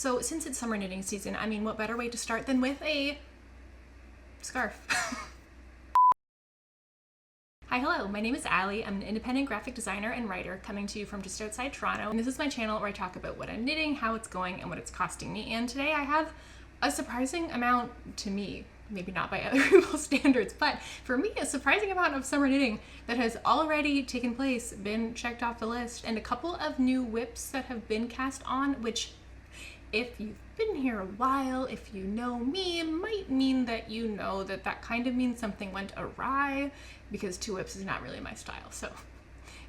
So since it's summer knitting season, I mean, what better way to start than with a scarf? Hi, hello, my name is Allie. I'm an independent graphic designer and writer coming to you from just outside Toronto. And this is my channel where I talk about what I'm knitting, how it's going, and what it's costing me. And today I have a surprising amount to me, maybe not by other people's standards, but for me, a surprising amount of summer knitting that has already taken place, been checked off the list, and a couple of new whips that have been cast on, which if you've been here a while, if you know me, it might mean that you know that that kind of means something went awry, because two whips is not really my style, so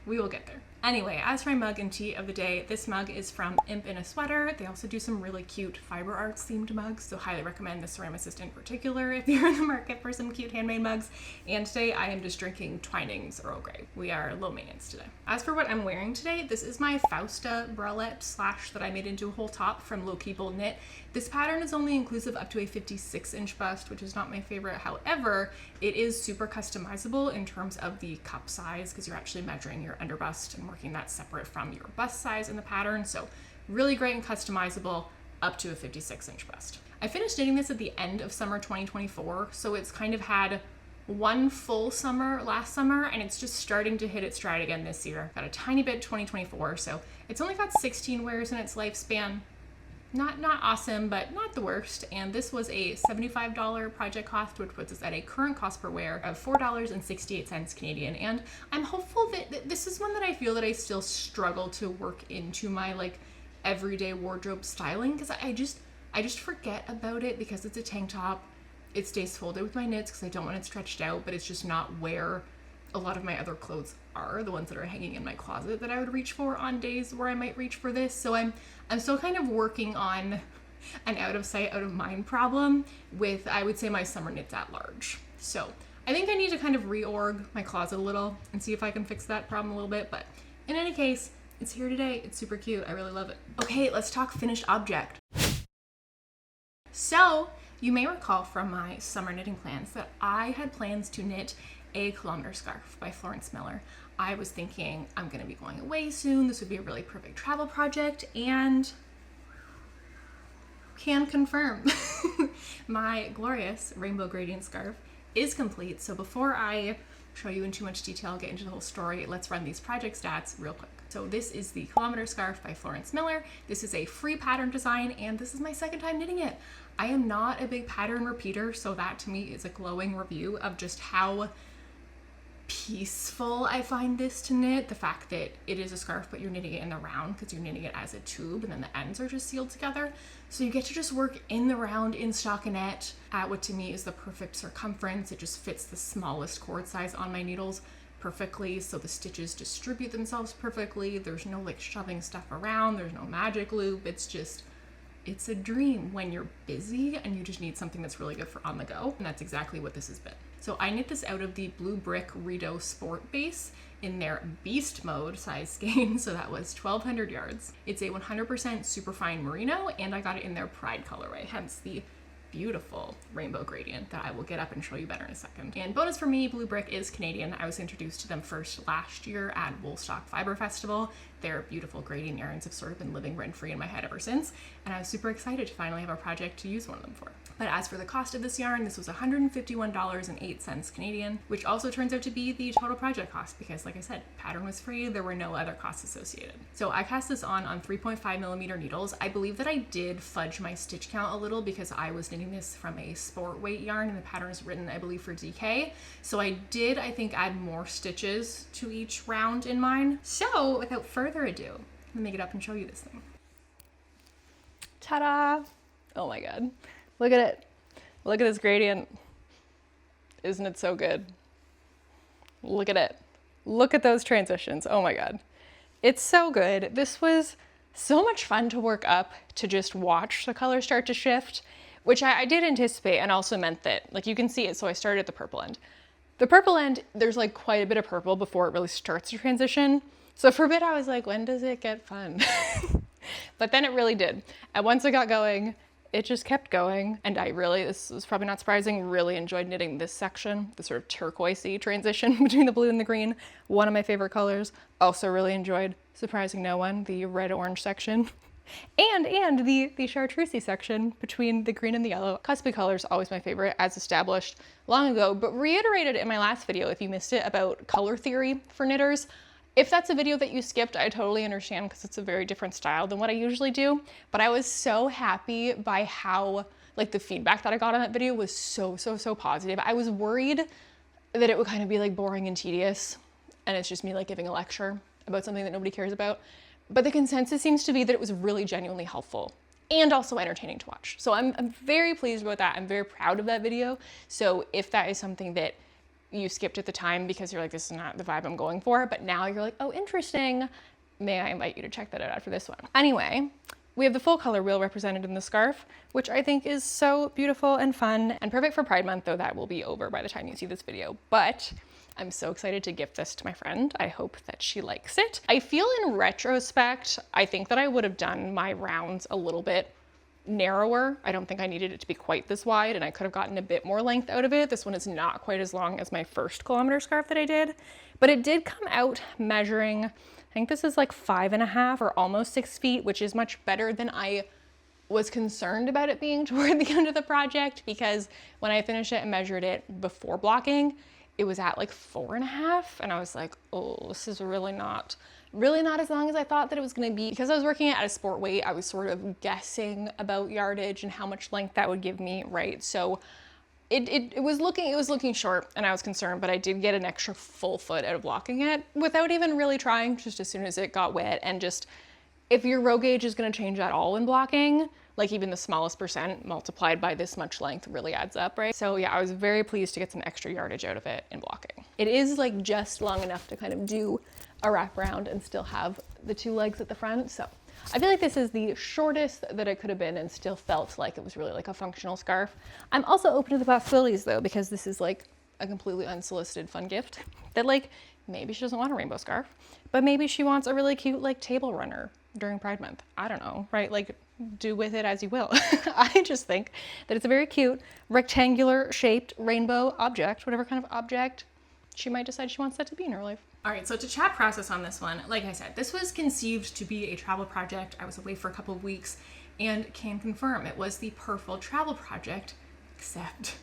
we will get there. Anyway, as for my mug and tea of the day, this mug is from Imp in a Sweater. They also do some really cute fiber arts themed mugs, so highly recommend the Ceramicist in particular if you're in the market for some cute handmade mugs. And today I am just drinking Twinings Earl Grey. We are low maintenance today. As for what I'm wearing today, this is my Fausta bralette slash that I made into a whole top from Low Key Bowl Knit. This pattern is only inclusive up to a 56-inch bust, which is not my favorite. However, it is super customizable in terms of the cup size because you're actually measuring your underbust and working that separate from your bust size in the pattern. So really great and customizable up to a 56-inch bust. I finished knitting this at the end of summer 2024, so it's kind of had one full summer last summer and it's just starting to hit its stride again this year. Got a tiny bit 2024, so it's only got 16 wears in its lifespan. Not awesome, but not the worst. And this was a $75 project cost, which puts us at a current cost per wear of $4.68 Canadian. And I'm hopeful that this is one that I feel that I still struggle to work into my like everyday wardrobe styling, because I just forget about it because it's a tank top. It stays folded with my knits because I don't want it stretched out, but it's just not where a lot of my other clothes are, the ones that are hanging in my closet that I would reach for on days where I might reach for this. So I'm still kind of working on an out of sight, out of mind problem with, I would say, my summer knits at large. So I think I need to kind of reorg my closet a little and see if I can fix that problem a little bit. But in any case, it's here today. It's super cute. I really love it. Okay, let's talk finished object. So you may recall from my summer knitting plans that I had plans to knit a Kilometer Scarf by Florence Miller. I was thinking I'm gonna be going away soon. This would be a really perfect travel project, and can confirm my glorious rainbow gradient scarf is complete. So before I show you in too much detail, get into the whole story, let's run these project stats real quick. So this is the Kilometer Scarf by Florence Miller. This is a free pattern design, and this is my second time knitting it. I am not a big pattern repeater, so that to me is a glowing review of just how peaceful I find this to knit. The fact that it is a scarf, but you're knitting it in the round because you're knitting it as a tube, and then the ends are just sealed together. So you get to just work in the round in stockinette at what to me is the perfect circumference. It just fits the smallest cord size on my needles perfectly, so the stitches distribute themselves perfectly. There's no like shoving stuff around. There's no magic loop. It's a dream when you're busy and you just need something that's really good for on the go. And that's exactly what this has been. So I knit this out of the Blue Brick Rideau Sport base in their Beast Mode size skein. So that was 1,200 yards. It's a 100% superfine merino, and I got it in their Pride colorway, hence the beautiful rainbow gradient that I will get up and show you better in a second. And bonus for me, Blue Brick is Canadian. I was introduced to them first last year at Woolstock Fiber Festival. Their beautiful gradient yarns have sort of been living rent-free in my head ever since, and I was super excited to finally have a project to use one of them for. But as for the cost of this yarn, this was $151.08 Canadian, which also turns out to be the total project cost because, like I said, pattern was free, there were no other costs associated. So I cast this on 3.5mm needles. I believe that I did fudge my stitch count a little because I was knitting this from a sport weight yarn, and the pattern is written, I believe, for DK. So I did, I think, add more stitches to each round in mine. So without further ado, let me get up and show you this thing. Ta-da! Oh my god. Look at it. Look at this gradient. Isn't it so good? Look at it. Look at those transitions. Oh my god. It's so good. This was so much fun to work up, to just watch the color start to shift, which I did anticipate, and also meant that, like, you can see it, so I started at the purple end. The purple end, there's like quite a bit of purple before it really starts to transition. So for a bit I was like, when does it get fun? But then it really did. And once it got going, it just kept going. And I really, this is probably not surprising, really enjoyed knitting this section, the sort of turquoisey transition between the blue and the green. One of my favorite colors. Also really enjoyed, surprising no one, the red-orange section. And the chartreusey section between the green and the yellow. Cuspy color is always my favorite, as established long ago, but reiterated in my last video, if you missed it, about color theory for knitters. If that's a video that you skipped, I totally understand because it's a very different style than what I usually do. But I was so happy by how, like, the feedback that I got on that video was so positive. I was worried that it would kind of be like boring and tedious and it's just me like giving a lecture about something that nobody cares about. But the consensus seems to be that it was really genuinely helpful and also entertaining to watch. So I'm very pleased about that. I'm very proud of that video. So if that is something that you skipped at the time because you're like, this is not the vibe I'm going for, but now you're like, oh, interesting, may I invite you to check that out after this one. Anyway, we have the full color wheel represented in the scarf, which I think is so beautiful and fun and perfect for Pride Month, though that will be over by the time you see this video. But I'm so excited to gift this to my friend. I hope that she likes it. I feel in retrospect, I think that I would have done my rounds a little bit narrower. I don't think I needed it to be quite this wide, and I could have gotten a bit more length out of it. This one is not quite as long as my first Kilometer Scarf that I did, but it did come out measuring, I think this is like 5.5 or almost 6 feet, which is much better than I was concerned about it being toward the end of the project, because when I finished it and measured it before blocking, it was at like 4.5, and I was like, oh, this is really not as long as I thought that it was going to be. Because I was working at a sport weight, I was sort of guessing about yardage and how much length that would give me, right? So it was looking short, and I was concerned, but I did get an extra full foot out of blocking it without even really trying, just as soon as it got wet. And just, if your row gauge is going to change at all in blocking, like even the smallest percent multiplied by this much length really adds up, right? So yeah, I was very pleased to get some extra yardage out of it in blocking. It is like just long enough to kind of do a wraparound and still have the 2 legs at the front. So I feel like this is the shortest that it could have been and still felt like it was really like a functional scarf. I'm also open to the possibilities though, because this is like a completely unsolicited fun gift that, like, maybe she doesn't want a rainbow scarf, but maybe she wants a really cute like table runner during Pride Month. I don't know, right? Like, do with it as you will. I just think that it's a very cute rectangular shaped rainbow object, whatever kind of object she might decide she wants that to be in her life. All right, so to chat process on this one, like I said, this was conceived to be a travel project. I was away for a couple of weeks and can confirm it was the perfect travel project, except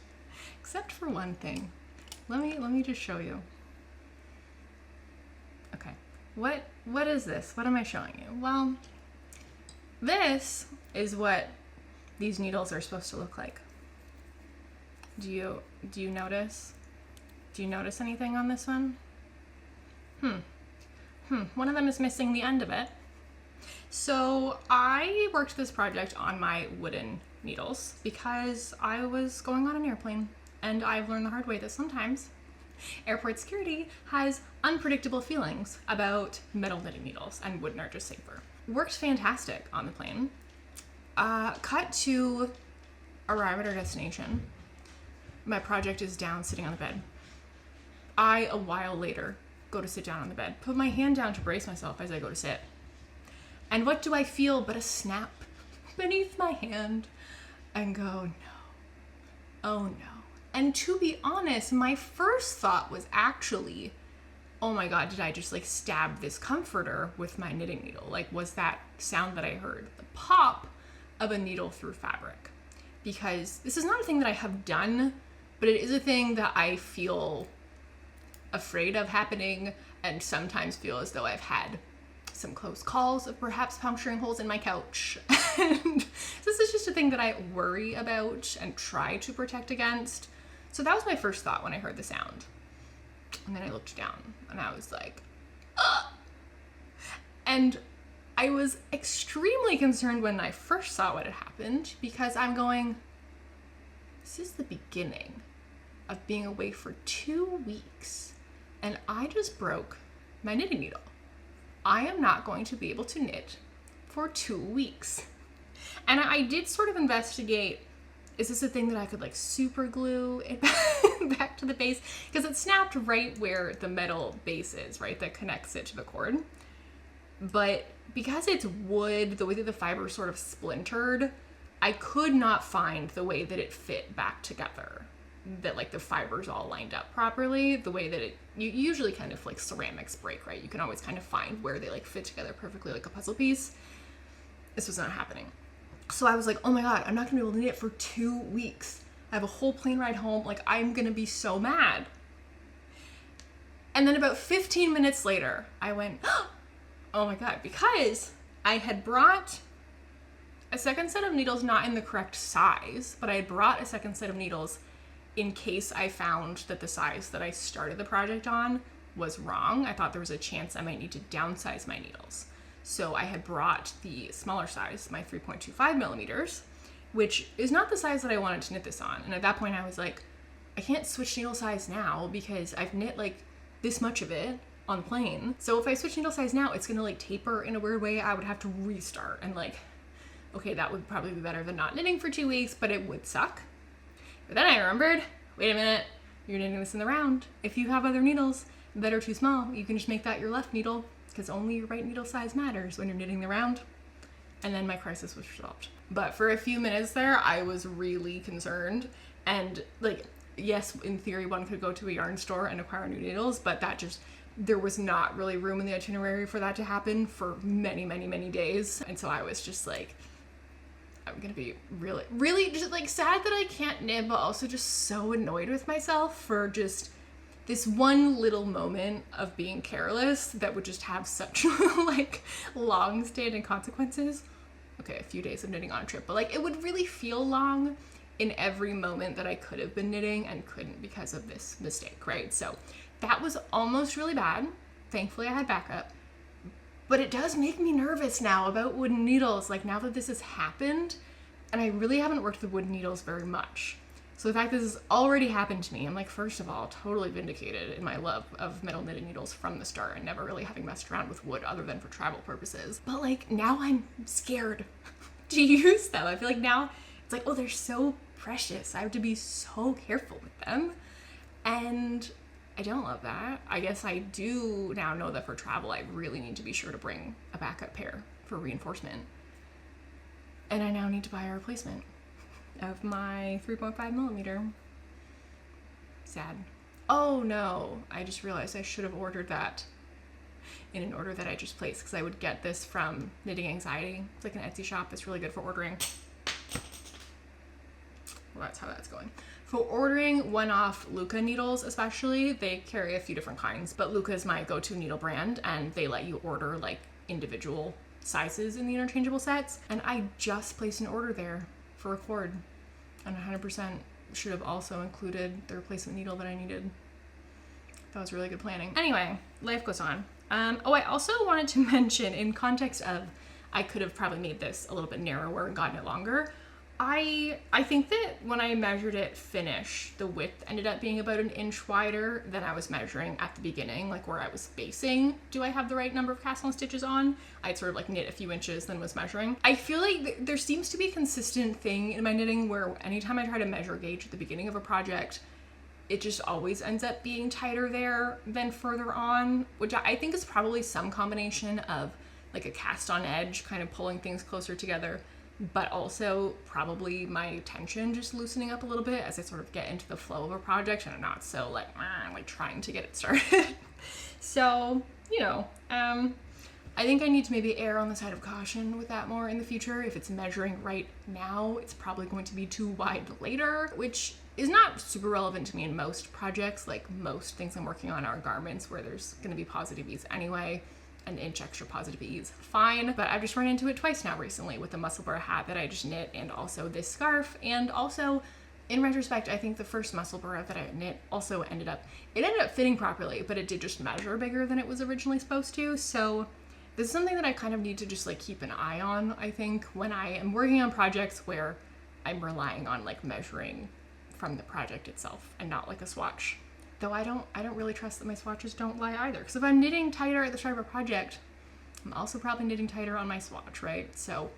for one thing. Let me just show you. Okay, what is this? What am I showing you? Well, this is what these needles are supposed to look like. Do you notice? Do you notice anything on this one? One of them is missing the end of it. So I worked this project on my wooden needles because I was going on an airplane, and I've learned the hard way that sometimes airport security has unpredictable feelings about metal knitting needles, and wooden are just safer. Worked fantastic on the plane. Cut to arrive at our destination. My project is down sitting on the bed. A while later, go to sit down on the bed, put my hand down to brace myself as I go to sit. And what do I feel but a snap beneath my hand and go, no, oh no. And to be honest, my first thought was actually, oh my God, did I just like stab this comforter with my knitting needle? Like, was that sound that I heard the pop of a needle through fabric? Because this is not a thing that I have done, but it is a thing that I feel afraid of happening, and sometimes feel as though I've had some close calls of perhaps puncturing holes in my couch. And this is just a thing that I worry about and try to protect against. So that was my first thought when I heard the sound. And then I looked down and I was like, ugh! And I was extremely concerned when I first saw what had happened, because I'm going, this is the beginning of being away for 2 weeks, and I just broke my knitting needle. I am not going to be able to knit for 2 weeks. And I did sort of investigate, is this a thing that I could like super glue it back to the base? Because it snapped right where the metal base is, right, that connects it to the cord. But because it's wood, the way that the fiber sort of splintered, I could not find the way that it fit back together, that like the fibers all lined up properly, the way that you usually kind of like ceramics break, right? You can always kind of find where they like fit together perfectly like a puzzle piece. this was not happening. So I was like, oh my God, I'm not gonna be able to knit for 2 weeks. I have a whole plane ride home. Like, I'm gonna be so mad. And then about 15 minutes later, I went, oh my God, because I had brought a second set of needles, not in the correct size, but I had brought a second set of needles in case I found that the size that I started the project on was wrong. I thought there was a chance I might need to downsize my needles. So I had brought the smaller size, my 3.25 millimeters, which is not the size that I wanted to knit this on. And at that point I was like, I can't switch needle size now because I've knit like this much of it on the plane. So if I switch needle size now, it's gonna like taper in a weird way. I would have to restart, and like, okay, that would probably be better than not knitting for 2 weeks, but it would suck. But then I remembered, wait a minute, you're knitting this in the round. If you have other needles that are too small, you can just make that your left needle, because only your right needle size matters when you're knitting the round. And then my crisis was resolved. But for a few minutes there, I was really concerned. And like, yes, in theory, one could go to a yarn store and acquire new needles, but that just, there was not really room in the itinerary for that to happen for many, many, many days. And so I was just like, I'm gonna be really, really just like sad that I can't knit, but also just so annoyed with myself for just this one little moment of being careless that would just have such like long-standing consequences. Okay, a few days of knitting on a trip, but like it would really feel long in every moment that I could have been knitting and couldn't because of this mistake, right? So that was almost really bad. Thankfully I had backup, but it does make me nervous now about wooden needles. Like now that this has happened, and I really haven't worked with wooden needles very much. So the fact that this has already happened to me, I'm like, first of all, totally vindicated in my love of metal knitted needles from the start and never really having messed around with wood other than for travel purposes. But like now I'm scared to use them. I feel like now it's like, oh, they're so precious. I have to be so careful with them. And I don't love that. I guess I do now know that for travel, I really need to be sure to bring a backup pair for reinforcement. And I now need to buy a replacement of my 3.5 millimeter. Sad. Oh no, I just realized I should have ordered that in an order that I just placed, because I would get this from Knitting Anxiety. It's like an Etsy shop that's really good for ordering. Well, that's how that's going. For ordering one-off Luca needles especially, they carry a few different kinds, but Luca is my go-to needle brand, and they let you order like individual sizes in the interchangeable sets. And I just placed an order there for a cord, and 100% should have also included the replacement needle that I needed. That was really good planning. Anyway, life goes on. Oh, I also wanted to mention, in context of I could have probably made this a little bit narrower and gotten it longer, I think that when I measured it finish, the width ended up being about an inch wider than I was measuring at the beginning, like where I was basing, do I have the right number of cast on stitches on? I'd sort of like knit a few inches, then was measuring. I feel like there seems to be a consistent thing in my knitting where anytime I try to measure gauge at the beginning of a project, it just always ends up being tighter there than further on, which I think is probably some combination of like a cast on edge kind of pulling things closer together, but also probably my tension just loosening up a little bit as I sort of get into the flow of a project and I'm not so like trying to get it started. So, you know, I think I need to maybe err on the side of caution with that more in the future. If it's measuring right now, it's probably going to be too wide later, which is not super relevant to me in most projects. Like most things I'm working on are garments where there's going to be positive ease anyway. An inch extra positive ease, fine. But I've just run into it twice now recently with the muscle burr hat that I just knit, and also this scarf. And also, in retrospect, I think the first muscle burr that I knit also ended up fitting properly, but it did just measure bigger than it was originally supposed to. So this is something that I kind of need to just like keep an eye on, I think, when I am working on projects where I'm relying on like measuring from the project itself and not like a swatch. Though I don't really trust that my swatches don't lie either. Because if I'm knitting tighter at the start of a project, I'm also probably knitting tighter on my swatch, right? So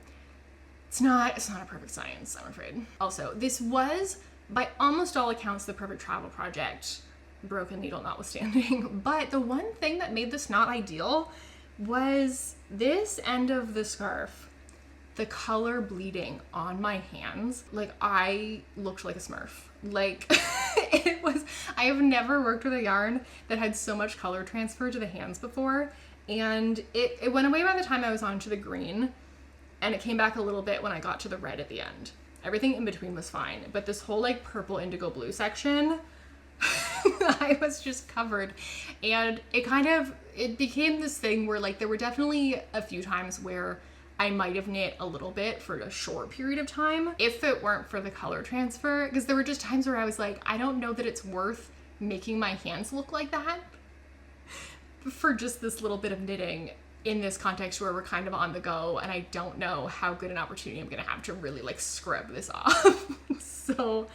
it's not a perfect science, I'm afraid. Also, this was, by almost all accounts, the perfect travel project, broken needle notwithstanding. But the one thing that made this not ideal was this end of the scarf. The color bleeding on my hands, like I looked like a Smurf. Like it was, I have never worked with a yarn that had so much color transfer to the hands before, and it went away by the time I was on to the green, and it came back a little bit when I got to the red at the end. Everything in between was fine, but this whole like purple indigo blue section, I was just covered. And it became this thing where like there were definitely a few times where I might have knit a little bit for a short period of time if it weren't for the color transfer, because there were just times where I was like, I don't know that it's worth making my hands look like that for just this little bit of knitting in this context where we're kind of on the go, and I don't know how good an opportunity I'm gonna have to really like scrub this off. So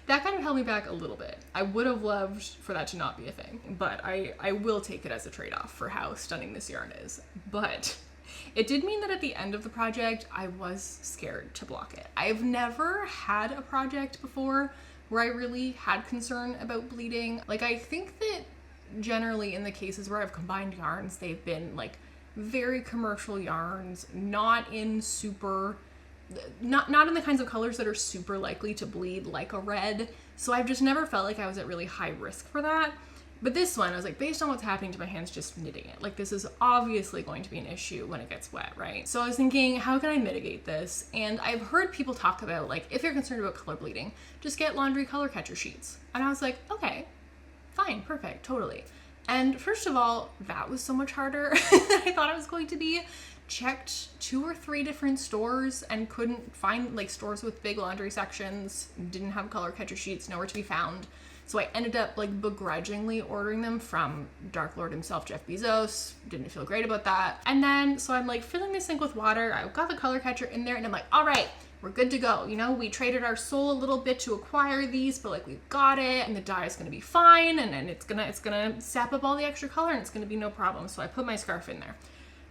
that kind of held me back a little bit. I would have loved for that to not be a thing, but I will take it as a trade-off for how stunning this yarn is. But it did mean that at the end of the project, I was scared to block it. I've never had a project before where I really had concern about bleeding. Like, I think that generally in the cases where I've combined yarns, they've been like very commercial yarns, not in the kinds of colors that are super likely to bleed like a red. So I've just never felt like I was at really high risk for that. But this one, I was like, based on what's happening to my hands just knitting it, like this is obviously going to be an issue when it gets wet, right? So I was thinking, how can I mitigate this? And I've heard people talk about like, if you're concerned about color bleeding, just get laundry color catcher sheets. And I was like, okay, fine, perfect, totally. And first of all, that was so much harder than I thought it was going to be. Checked 2 or 3 different stores and couldn't find like stores with big laundry sections, didn't have color catcher sheets, nowhere to be found. So I ended up like begrudgingly ordering them from Dark Lord himself, Jeff Bezos. Didn't feel great about that. And then, so I'm like filling the sink with water. I got the color catcher in there and I'm like, all right, we're good to go. You know, we traded our soul a little bit to acquire these, but like we've got it and the dye is gonna be fine, and then it's gonna sap up all the extra color and it's gonna be no problem. So I put my scarf in there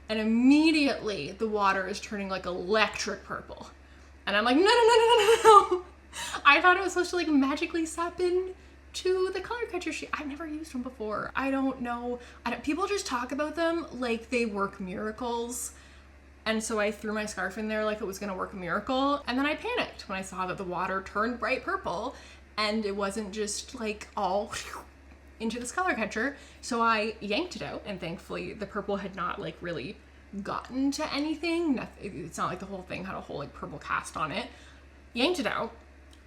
and immediately the water is turning like electric purple. And I'm like, no. I thought it was supposed to like magically sap in to the color catcher sheet. I've never used them before. I don't know. People just talk about them like they work miracles. And so I threw my scarf in there like it was gonna work a miracle. And then I panicked when I saw that the water turned bright purple and it wasn't just like all into this color catcher. So I yanked it out, and thankfully the purple had not like really gotten to anything. It's not like the whole thing had a whole like purple cast on it. Yanked it out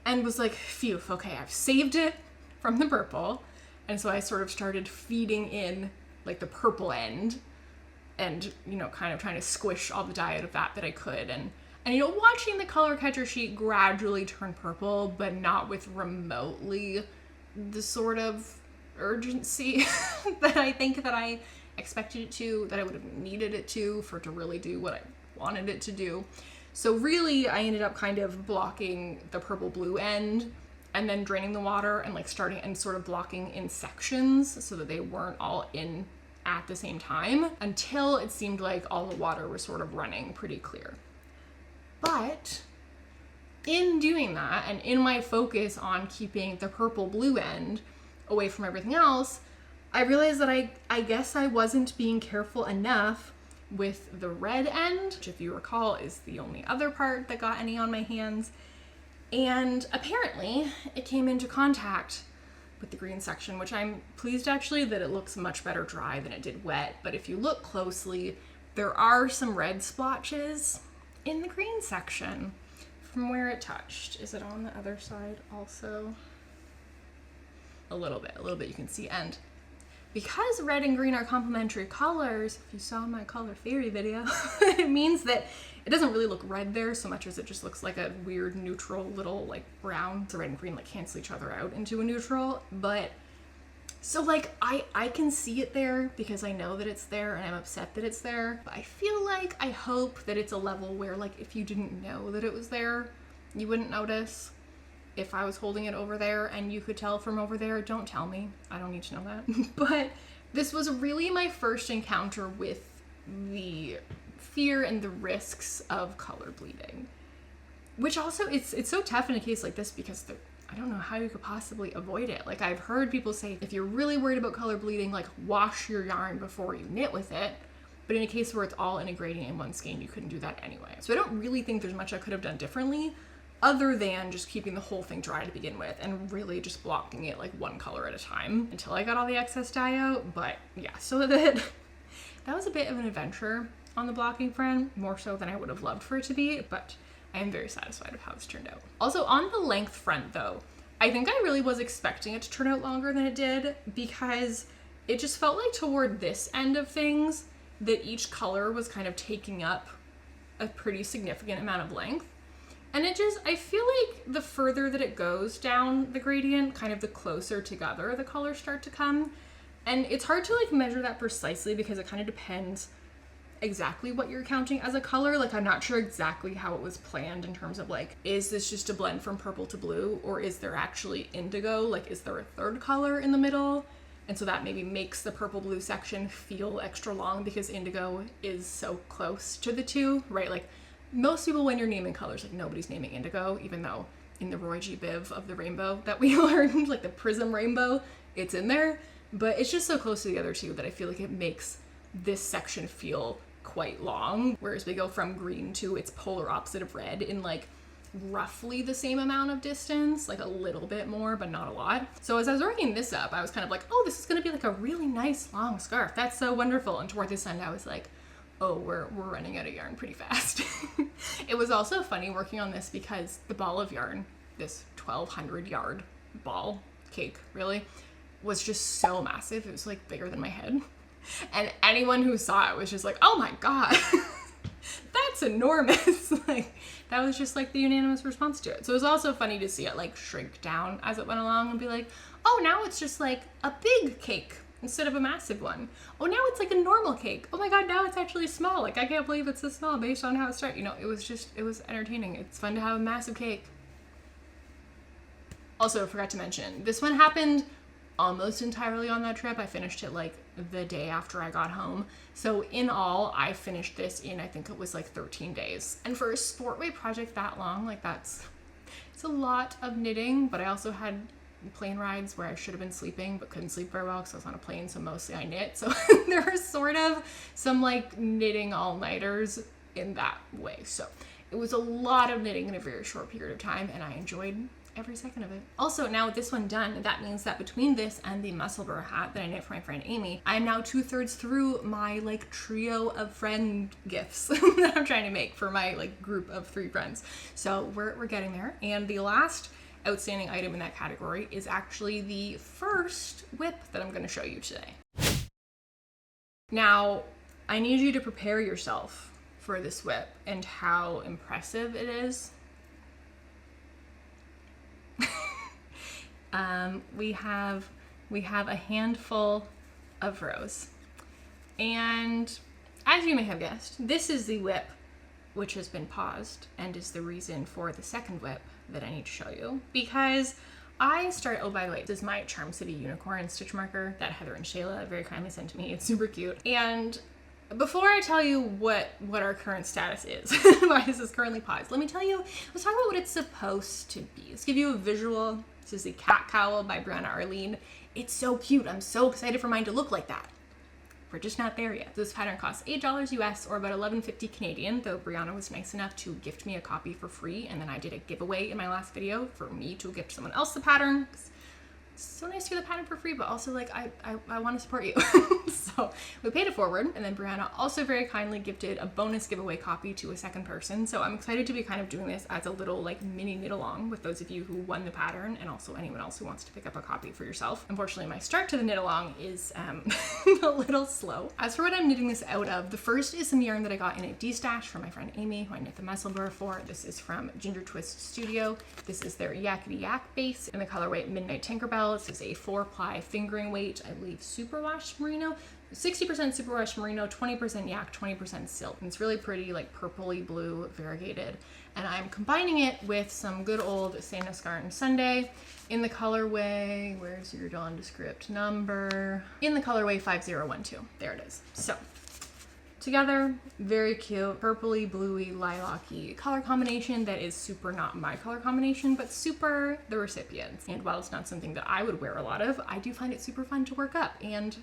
and was like, phew, okay, I've saved it from the purple. And so I sort of started feeding in like the purple end and, you know, kind of trying to squish all the dye out of that I could. And you know, watching the color catcher sheet gradually turn purple, but not with remotely the sort of urgency that I think that I expected it to, that I would have needed it to, for it to really do what I wanted it to do. So really, I ended up kind of blocking the purple blue end and then draining the water and like starting and sort of blocking in sections so that they weren't all in at the same time, until it seemed like all the water was sort of running pretty clear. But in doing that, and in my focus on keeping the purple blue end away from everything else, I realized that I guess I wasn't being careful enough with the red end, which if you recall is the only other part that got any on my hands. And apparently it came into contact with the green section, which I'm pleased actually that it looks much better dry than it did wet. But if you look closely, there are some red splotches in the green section from where it touched. Is it on the other side also? A little bit you can see. And because red and green are complementary colors, if you saw my color theory video, it means that it doesn't really look red there so much as it just looks like a weird neutral little like brown. So red and green like cancel each other out into a neutral. But so like I can see it there because I know that it's there and I'm upset that it's there. But I feel like, I hope that it's a level where like if you didn't know that it was there, you wouldn't notice. If I was holding it over there and you could tell from over there, don't tell me. I don't need to know that. But this was really my first encounter with the fear and the risks of color bleeding. Which also, it's so tough in a case like this because I don't know how you could possibly avoid it. Like I've heard people say, if you're really worried about color bleeding, like wash your yarn before you knit with it. But in a case where it's all integrating in one skein, you couldn't do that anyway. So I don't really think there's much I could have done differently, other than just keeping the whole thing dry to begin with and really just blocking it like one color at a time until I got all the excess dye out. But yeah, so that was a bit of an adventure. on the blocking front, more so than I would have loved for it to be, but I am very satisfied with how this turned out. Also, on the length front though, I think I really was expecting it to turn out longer than it did, because it just felt like toward this end of things that each color was kind of taking up a pretty significant amount of length. And I feel like the further that it goes down the gradient, kind of the closer together the colors start to come. And it's hard to like measure that precisely because it kind of depends exactly what you're counting as a color. Like, I'm not sure exactly how it was planned in terms of like, is this just a blend from purple to blue, or is there actually indigo? Like, is there a third color in the middle? And so that maybe makes the purple blue section feel extra long because indigo is so close to the two, right? Like, most people, when you're naming colors, like nobody's naming indigo, even though in the Roy G. Biv of the rainbow that we learned, like the prism rainbow, it's in there. But it's just so close to the other two that I feel like it makes this section feel quite long. Whereas we go from green to its polar opposite of red in like roughly the same amount of distance, like a little bit more, but not a lot. So as I was working this up, I was kind of like, oh, this is gonna be like a really nice long scarf. That's so wonderful. And toward this end, I was like, oh, we're running out of yarn pretty fast. It was also funny working on this because the ball of yarn, this 1,200 yard ball cake, really, was just so massive. It was like bigger than my head. And anyone who saw it was just like, oh my God, that's enormous. Like, that was just like the unanimous response to it. So it was also funny to see it like shrink down as it went along and be like, oh, now it's just like a big cake instead of a massive one. Oh, now it's like a normal cake. Oh my God, now it's actually small. Like, I can't believe it's this small based on how it started. You know, it was entertaining. It's fun to have a massive cake. Also, forgot to mention, this one happened almost entirely on that trip. I finished it like the day after I got home. So in all, I finished this in, I think it was like 13 days. And for a sportway project that long, like it's a lot of knitting, but I also had plane rides where I should have been sleeping but couldn't sleep very well because I was on a plane, so mostly I knit. So there were sort of some like knitting all-nighters in that way. So it was a lot of knitting in a very short period of time, and I enjoyed every second of it. Also, now with this one done, that means that between this and the Musselburgh hat that I knit for my friend Amy, I am now 2/3 through my like trio of friend gifts that I'm trying to make for my like group of 3 friends. So we're getting there. And the last outstanding item in that category is actually the first whip that I'm going to show you today. Now, I need you to prepare yourself for this whip and how impressive it is. We have a handful of rows, and as you may have guessed, this is the whip which has been paused and is the reason for the second whip that I need to show you, because oh, by the way, this is my Charm City Unicorn stitch marker that Heather and Shayla very kindly sent to me. It's super cute. And before I tell you what our current status is, why this is currently paused, let's talk about what it's supposed to be. Let's give you a visual. This is the Cat Cowl by Brianna Arlene. It's so cute. I'm so excited for mine to look like that. We're just not there yet. This pattern costs $8 US or about $11.50 Canadian, though Brianna was nice enough to gift me a copy for free, and then I did a giveaway in my last video for me to gift someone else the pattern. It's so nice to get the pattern for free, but also like I want to support you. So we paid it forward, and then Brianna also very kindly gifted a bonus giveaway copy to a second person. So I'm excited to be kind of doing this as a little like mini knit along with those of you who won the pattern, and also anyone else who wants to pick up a copy for yourself. Unfortunately, my start to the knit along is a little slow. As for what I'm knitting this out of, the first is some yarn that I got in a D-stash from my friend Amy, who I knit the Musselburgh for. This is from Ginger Twist Studio. This is their Yakety Yak base in the colorway Midnight Tinkerbell. This is a 4-ply fingering weight, I believe superwash merino, 60% superwash merino, 20% yak, 20% silk. And it's really pretty, like purpley blue variegated. And I'm combining it with some good old Saint Oscar Sunday in the colorway, where's your nondescript number? In the colorway 5012. There it is. So together, very cute, purpley, bluey, lilac-y color combination that is super not my color combination, but super the recipient's. And while it's not something that I would wear a lot of, I do find it super fun to work up, and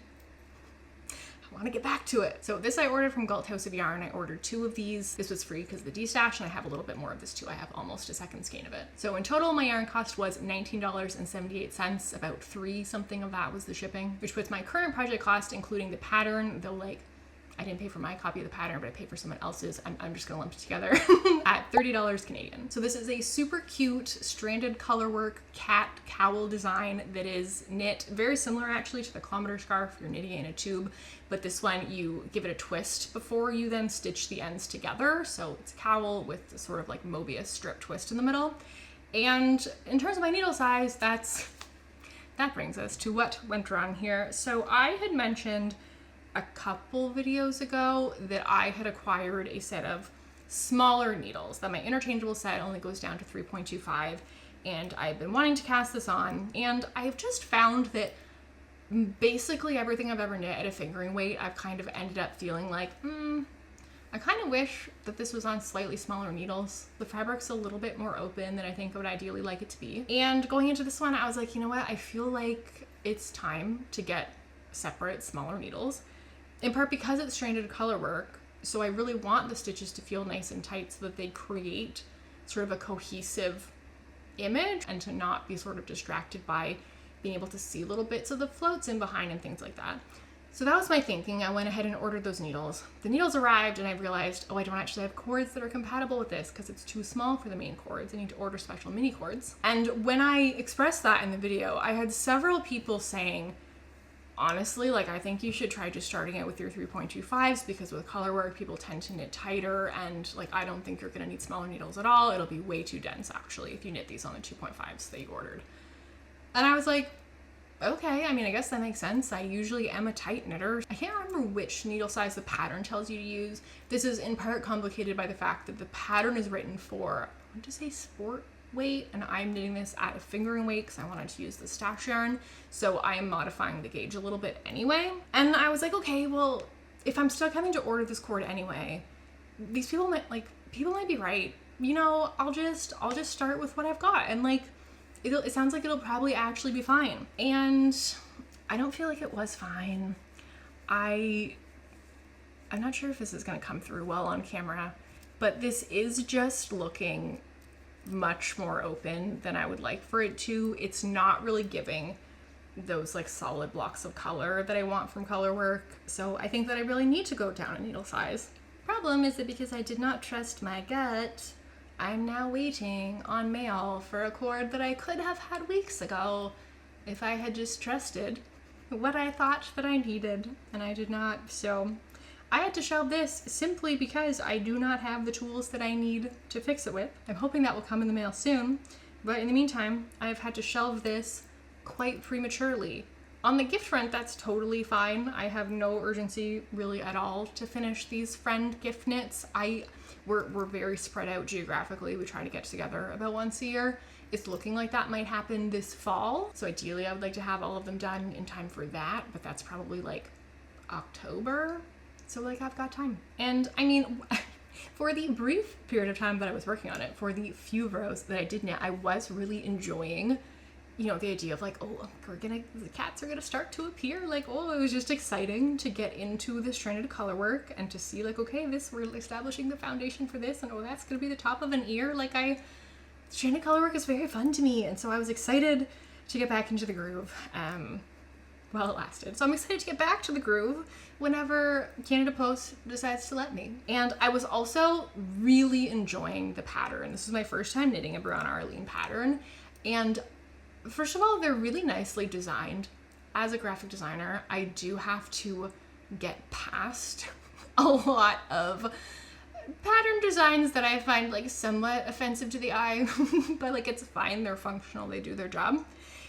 I want to get back to it. So this I ordered from Galt House of Yarn. I ordered 2 of these. This was free because of the D-stash, and I have a little bit more of this too. I have almost a second skein of it. So in total, my yarn cost was $19.78. About 3 something of that was the shipping, which puts my current project cost, including the pattern, the like I didn't pay for my copy of the pattern, but I paid for someone else's. I'm just gonna lump it together at $30 Canadian. So this is a super cute stranded colorwork cat cowl design that is knit very similar actually to the Kilometer Scarf. You're knitting it in a tube, but this one you give it a twist before you then stitch the ends together. So it's a cowl with sort of like Mobius strip twist in the middle. And in terms of my needle size, that brings us to what went wrong here. So I had mentioned a couple videos ago that I had acquired a set of smaller needles, that my interchangeable set only goes down to 3.25, and I've been wanting to cast this on, and I've just found that basically everything I've ever knit at a fingering weight, I've kind of ended up feeling like, I kind of wish that this was on slightly smaller needles. The fabric's a little bit more open than I think I would ideally like it to be. And going into this one, I was like, you know what? I feel like it's time to get separate, smaller needles. In part because it's stranded color work, so I really want the stitches to feel nice and tight so that they create sort of a cohesive image and to not be sort of distracted by being able to see little bits of the floats in behind and things like that. So that was my thinking. I went ahead and ordered those needles. The needles arrived and I realized, oh, I don't actually have cords that are compatible with this because it's too small for the main cords. I need to order special mini cords. And when I expressed that in the video, I had several people saying, honestly, like, I think you should try just starting it with your 3.25s because with color work, people tend to knit tighter, and like, I don't think you're gonna need smaller needles at all. It'll be way too dense actually if you knit these on the 2.5s that you ordered. And I was like, okay, I mean, I guess that makes sense. I usually am a tight knitter. I can't remember which needle size the pattern tells you to use. This is in part complicated by the fact that the pattern is written for, I want to say sport weight, and I'm knitting this at a fingering weight because I wanted to use the stash yarn. So I am modifying the gauge a little bit anyway. And I was like, okay, well, if I'm still having to order this cord anyway, these people might be right. You know, I'll just start with what I've got, and like, it sounds like it'll probably actually be fine. And I don't feel like it was fine. I'm not sure if this is gonna come through well on camera, but this is just looking much more open than I would like for it to. It's not really giving those like solid blocks of color that I want from color work. So I think that I really need to go down a needle size. Problem is that because I did not trust my gut, I'm now waiting on mail for a cord that I could have had weeks ago if I had just trusted what I thought that I needed, and I did not. So I had to shelve this simply because I do not have the tools that I need to fix it with. I'm hoping that will come in the mail soon, but in the meantime, I've had to shelve this quite prematurely. On the gift front, that's totally fine. I have no urgency really at all to finish these friend gift knits. We're very spread out geographically. We try to get together about once a year. It's looking like that might happen this fall. So ideally I would like to have all of them done in time for that, but that's probably like October. So like, I've got time. And I mean, for the brief period of time that I was working on it, for the few rows that I did knit, I was really enjoying, you know, the idea of like, oh, the cats are gonna start to appear. Like, oh, it was just exciting to get into the stranded color work and to see like, okay, we're establishing the foundation for this, and oh, that's gonna be the top of an ear. Like, stranded color work is very fun to me, and so I was excited to get back into the groove. Well, it lasted. So I'm excited to get back to the groove whenever Canada Post decides to let me. And I was also really enjoying the pattern. This is my first time knitting a Brown Arlene pattern, and first of all, they're really nicely designed. As a graphic designer, I do have to get past a lot of pattern designs that I find like somewhat offensive to the eye, but like, it's fine, they're functional, they do their job.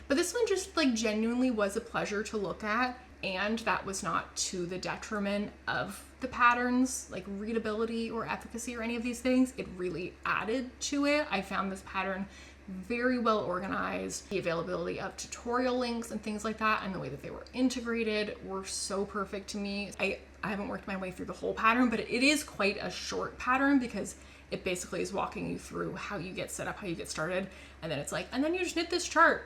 But this one just like genuinely was a pleasure to look at, and that was not to the detriment of the pattern's like readability or efficacy or any of these things. It really added to it. I found this pattern very well organized. The availability of tutorial links and things like that, and the way that they were integrated were so perfect to me. I haven't worked my way through the whole pattern, but it is quite a short pattern because it basically is walking you through how you get set up, how you get started, and then it's like, and then you just knit this chart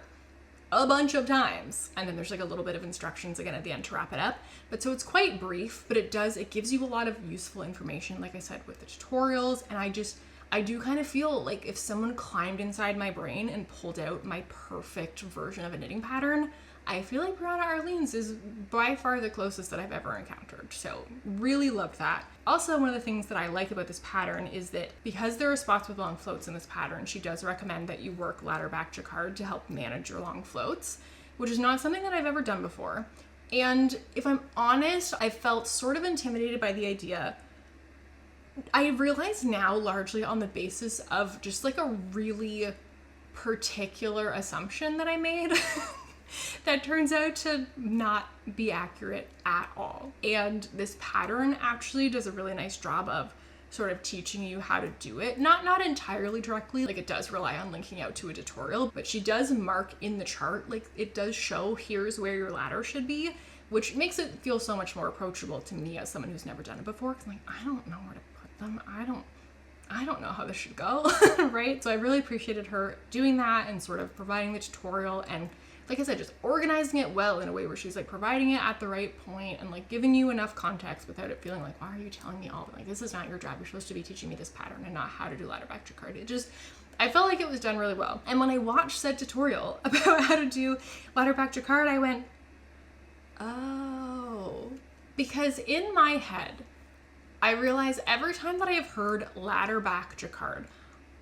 a bunch of times, and then there's like a little bit of instructions again at the end to wrap it up. But so it's quite brief, but it gives you a lot of useful information, like I said, with the tutorials. And I do kind of feel like if someone climbed inside my brain and pulled out my perfect version of a knitting pattern, I feel like Brianna Arlene's is by far the closest that I've ever encountered. So really loved that. Also, one of the things that I like about this pattern is that because there are spots with long floats in this pattern, she does recommend that you work ladder back jacquard to help manage your long floats, which is not something that I've ever done before. And if I'm honest, I felt sort of intimidated by the idea. I realize now largely on the basis of just like a really particular assumption that I made that turns out to not be accurate at all. And this pattern actually does a really nice job of sort of teaching you how to do it. Not entirely directly, like it does rely on linking out to a tutorial, but she does mark in the chart, like it does show here's where your ladder should be, which makes it feel so much more approachable to me as someone who's never done it before. Cause I'm like, I don't know where to put them. I don't know how this should go, right? So I really appreciated her doing that and sort of providing the tutorial and, like I said, just organizing it well in a way where she's like providing it at the right point and like giving you enough context without it feeling like, why are you telling me all? Like, this is not your job. You're supposed to be teaching me this pattern and not how to do ladder back jacquard. I felt like it was done really well. And when I watched said tutorial about how to do ladder back jacquard, I went, oh, because in my head, I realize every time that I have heard ladder back jacquard,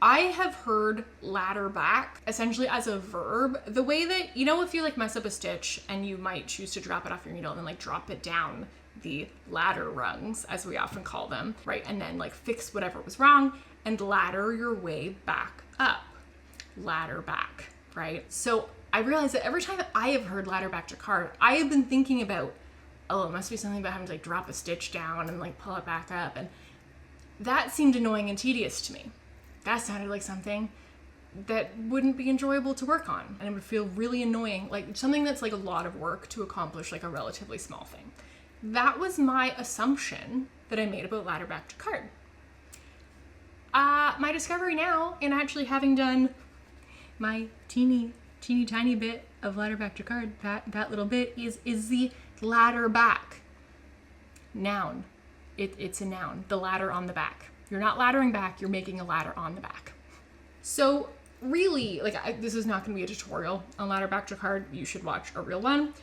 I have heard ladder back essentially as a verb, the way that, you know, if you like mess up a stitch and you might choose to drop it off your needle and then like drop it down the ladder rungs, as we often call them, right? And then like fix whatever was wrong and ladder your way back up, ladder back, right? So I realized that every time I have heard ladder back jacquard, I have been thinking about, oh, it must be something about having to like drop a stitch down and like pull it back up. And that seemed annoying and tedious to me. That sounded like something that wouldn't be enjoyable to work on. And it would feel really annoying, like something that's like a lot of work to accomplish like a relatively small thing. That was my assumption that I made about ladder back jacquard. My discovery now, in actually having done my teeny tiny bit of ladder back jacquard, that little bit is the ladder back. Noun. It's a noun. The ladder on the back. You're not laddering back, you're making a ladder on the back. So really, like this is not going to be a tutorial on ladder back jacquard. You should watch a real one.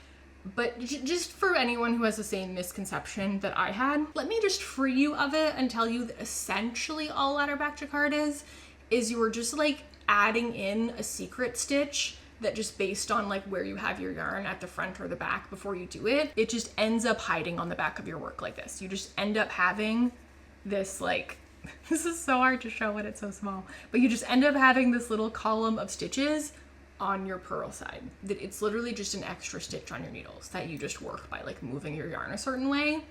But just for anyone who has the same misconception that I had, let me just free you of it and tell you that essentially all ladder back jacquard is you are just like adding in a secret stitch that just based on like where you have your yarn at the front or the back before you do it, it just ends up hiding on the back of your work like this. You just end up having this like, this is so hard to show when it's so small, but you just end up having this little column of stitches on your purl side. That it's literally just an extra stitch on your needles that you just work by like moving your yarn a certain way.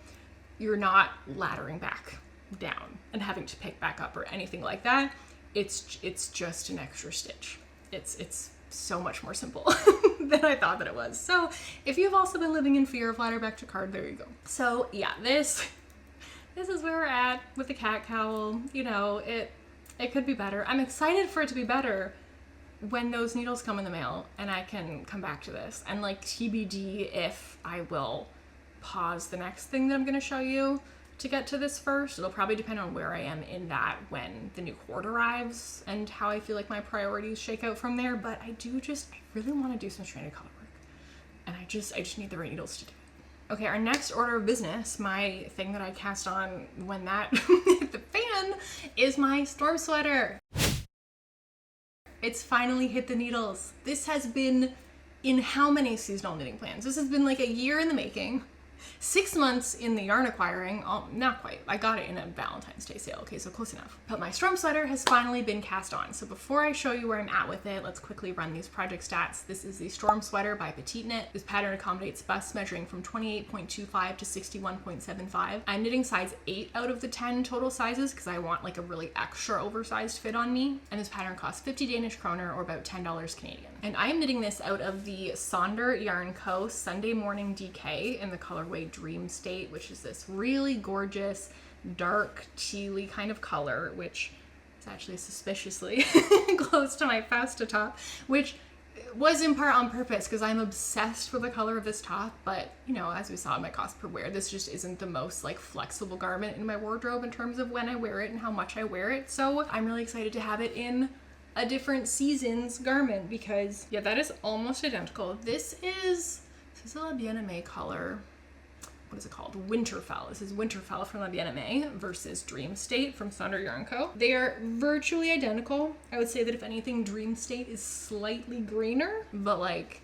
You're not laddering back down and having to pick back up or anything like that. It's just an extra stitch. It's so much more simple than I thought that it was. So if you've also been living in fear of ladder back jacquard, there you go. So yeah, this is where we're at with the cat cowl. You know, it could be better. I'm excited for it to be better when those needles come in the mail and I can come back to this. And like TBD if I will pause the next thing that I'm going to show you to get to this first. It'll probably depend on where I am in that when the new cord arrives and how I feel like my priorities shake out from there. But I really want to do some stranded color work. And I just need the right needles to do it. Okay, our next order of business, my thing that I cast on when that hit the fan, is my storm sweater. It's finally hit the needles. This has been in how many seasonal knitting plans? This has been like a year in the making. 6 months in the yarn acquiring, not quite. I got it in a Valentine's Day sale, okay, so close enough. But my storm sweater has finally been cast on. So before I show you where I'm at with it, let's quickly run these project stats. This is the storm sweater by Petite Knit. This pattern accommodates busts measuring from 28.25 to 61.75. I'm knitting size 8 out of the 10 total sizes because I want like a really extra oversized fit on me. And this pattern costs 50 Danish kroner or about $10 Canadian. And I am knitting this out of the Sonder Yarn Co. Sunday Morning DK in the colorway Dream State, which is this really gorgeous dark tealy kind of color, which is actually suspiciously close to my Fausta top, which was in part on purpose because I'm obsessed with the color of this top. But you know, as we saw in my cost per wear, this just isn't the most like flexible garment in my wardrobe in terms of when I wear it and how much I wear it. So I'm really excited to have it in a different season's garment because yeah, that is almost identical. This is This is a La Bien-Aimée color. What is it called? Winterfell. This is Winterfell from La Bien-Aimée versus Dream State from Sonder Yarn Co. They are virtually identical. I would say that if anything, Dream State is slightly greener, but like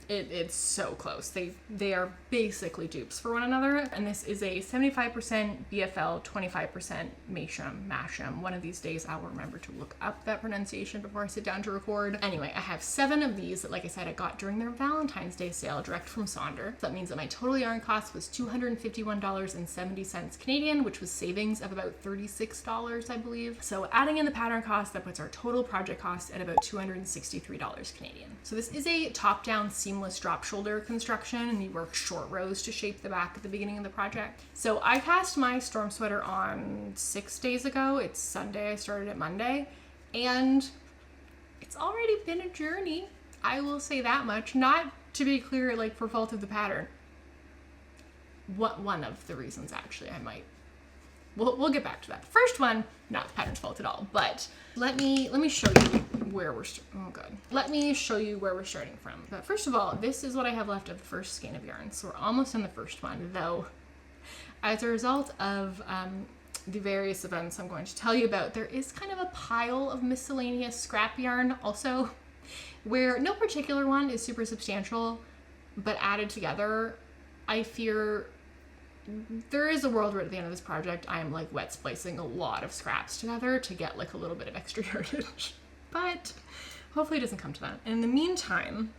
it's so close. They are basically dupes for one another. And this is a 75% BFL, 25% Masham. One of these days I will remember to look up that pronunciation before I sit down to record. Anyway, I have 7 of these that, like I said, I got during their Valentine's Day sale direct from Sonder. So that means that my total yarn cost was $251.70 Canadian, which was savings of about $36, I believe. So adding in the pattern cost, that puts our total project cost at about $263 Canadian. So this is a top-down seamless drop shoulder construction, and you work short rows to shape the back at the beginning of the project. So I cast my storm sweater on 6 days ago. It's Sunday. I started it Monday, and it's already been a journey. I will say that much. Not to be clear, like for fault of the pattern. One of the reasons, actually, we'll get back to that. The first one, not the pattern's fault at all, but let me show you where we're Let me show you where we're starting from. But first of all, this is what I have left of the first skein of yarn. So we're almost in the first one, though as a result of the various events I'm going to tell you about, there is kind of a pile of miscellaneous scrap yarn also, where no particular one is super substantial, but added together, I fear there is a world where at the end of this project, I am like wet splicing a lot of scraps together to get like a little bit of extra yardage. But hopefully it doesn't come to that. And in the meantime,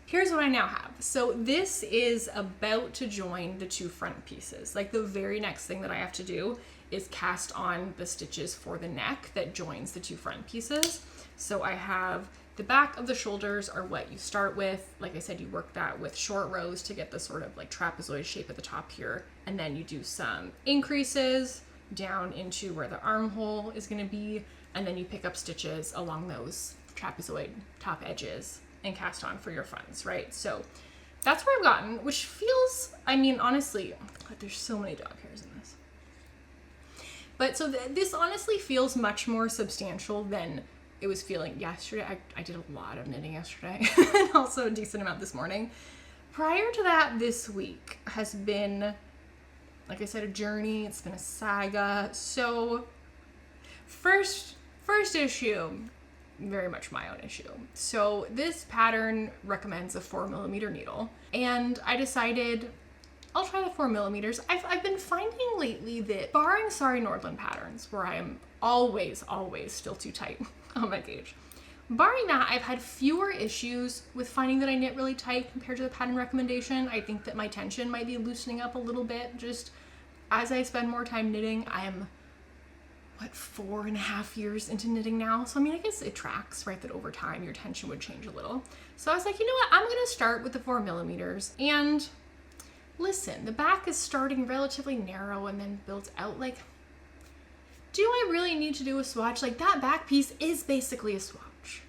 here's what I now have. So this is about to join the 2 front pieces. Like the very next thing that I have to do is cast on the stitches for the neck that joins the 2 front pieces. So I have the back of the shoulders are what you start with. Like I said, you work that with short rows to get the sort of like trapezoid shape at the top here. And then you do some increases down into where the armhole is going to be. And then you pick up stitches along those trapezoid top edges and cast on for your fronts, right? So that's where I've gotten, which feels, I mean, honestly, God, there's so many dog hairs in this. But so this honestly feels much more substantial than it was feeling yesterday. I did a lot of knitting yesterday and also a decent amount this morning. Prior to that, this week has been, like I said, a journey. It's been a saga. So first issue, very much my own issue. So this pattern recommends a 4mm needle, and I decided I'll try the 4mm. I've been finding lately that, barring Sorry Nordland patterns, where I am always still too tight on my gauge, barring that, I've had fewer issues with finding that I knit really tight compared to the pattern recommendation. I think that my tension might be loosening up a little bit just as I spend more time knitting. I am 4.5 years into knitting now. So I mean, I guess it tracks, right, that over time your tension would change a little. So I was like, you know what, I'm gonna start with the 4mm. And listen, the back is starting relatively narrow and then builds out. Like, do I really need to do a swatch? Like, that back piece is basically a swatch.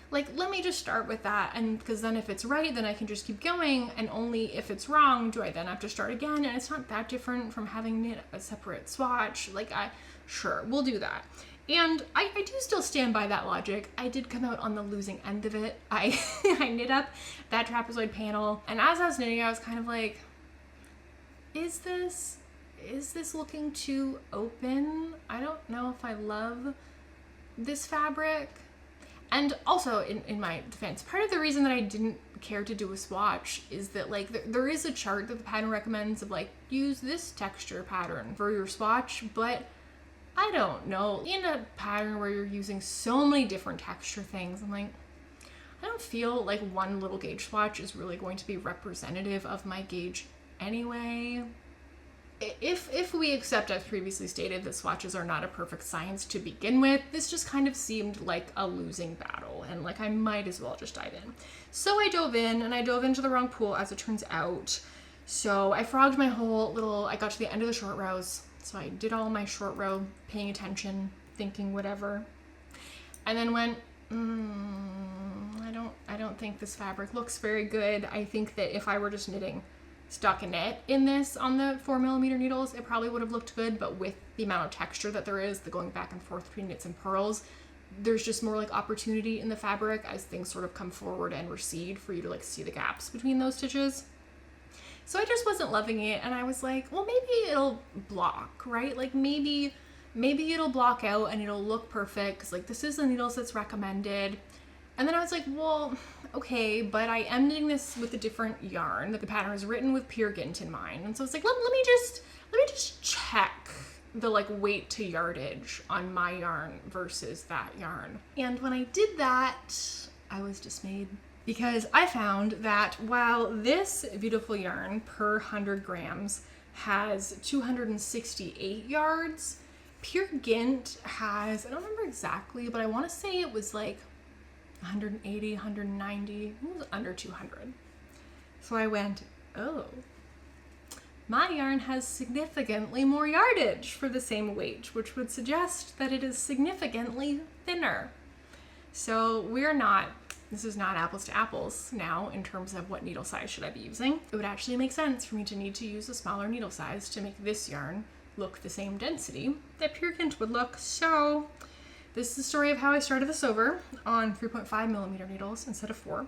Like, let me just start with that, and because then if it's right, then I can just keep going, and only if it's wrong do I then have to start again, and it's not that different from having knit a separate swatch. Like, sure, we'll do that. And I do still stand by that logic. I did come out on the losing end of it. I knit up that trapezoid panel, and as I was knitting, I was kind of like, is this looking too open? I don't know if I love this fabric. And also, in my defense, part of the reason that I didn't care to do a swatch is that, like, there is a chart that the pattern recommends of, like, use this texture pattern for your swatch, but I don't know. In a pattern where you're using so many different texture things, I'm like, I don't feel like one little gauge swatch is really going to be representative of my gauge anyway. If we accept, as previously stated, that swatches are not a perfect science to begin with, this just kind of seemed like a losing battle, and like I might as well just dive in. So I dove in, and I dove into the wrong pool, as it turns out. So I frogged my whole little, I got to the end of the short rows, so I did all my short row, paying attention, thinking whatever, and then went, I don't think this fabric looks very good. I think that if I were just knitting stockinette in this on the 4mm needles, it probably would have looked good, but with the amount of texture that there is, the going back and forth between knits and purls, there's just more like opportunity in the fabric as things sort of come forward and recede for you to like see the gaps between those stitches. So I just wasn't loving it, and I was like, well, maybe it'll block, right? Like maybe it'll block out and it'll look perfect because like this is the needles that's recommended. And then I was like, well, okay, but I am knitting this with a different yarn, that the pattern is written with Peer Gynt in mind. And so it's like, let me just check the like weight to yardage on my yarn versus that yarn. And when I did that, I was dismayed, because I found that while this beautiful yarn per 100 grams has 268 yards, Peer Gynt has, I don't remember exactly, but I want to say it was like 180, 190, it was under 200. So I went, oh, my yarn has significantly more yardage for the same weight, which would suggest that it is significantly thinner. So this is not apples to apples now in terms of what needle size should I be using. It would actually make sense for me to need to use a smaller needle size to make this yarn look the same density that Peer Gynt would look. So this is the story of how I started this over on 3.5 millimeter needles instead of 4.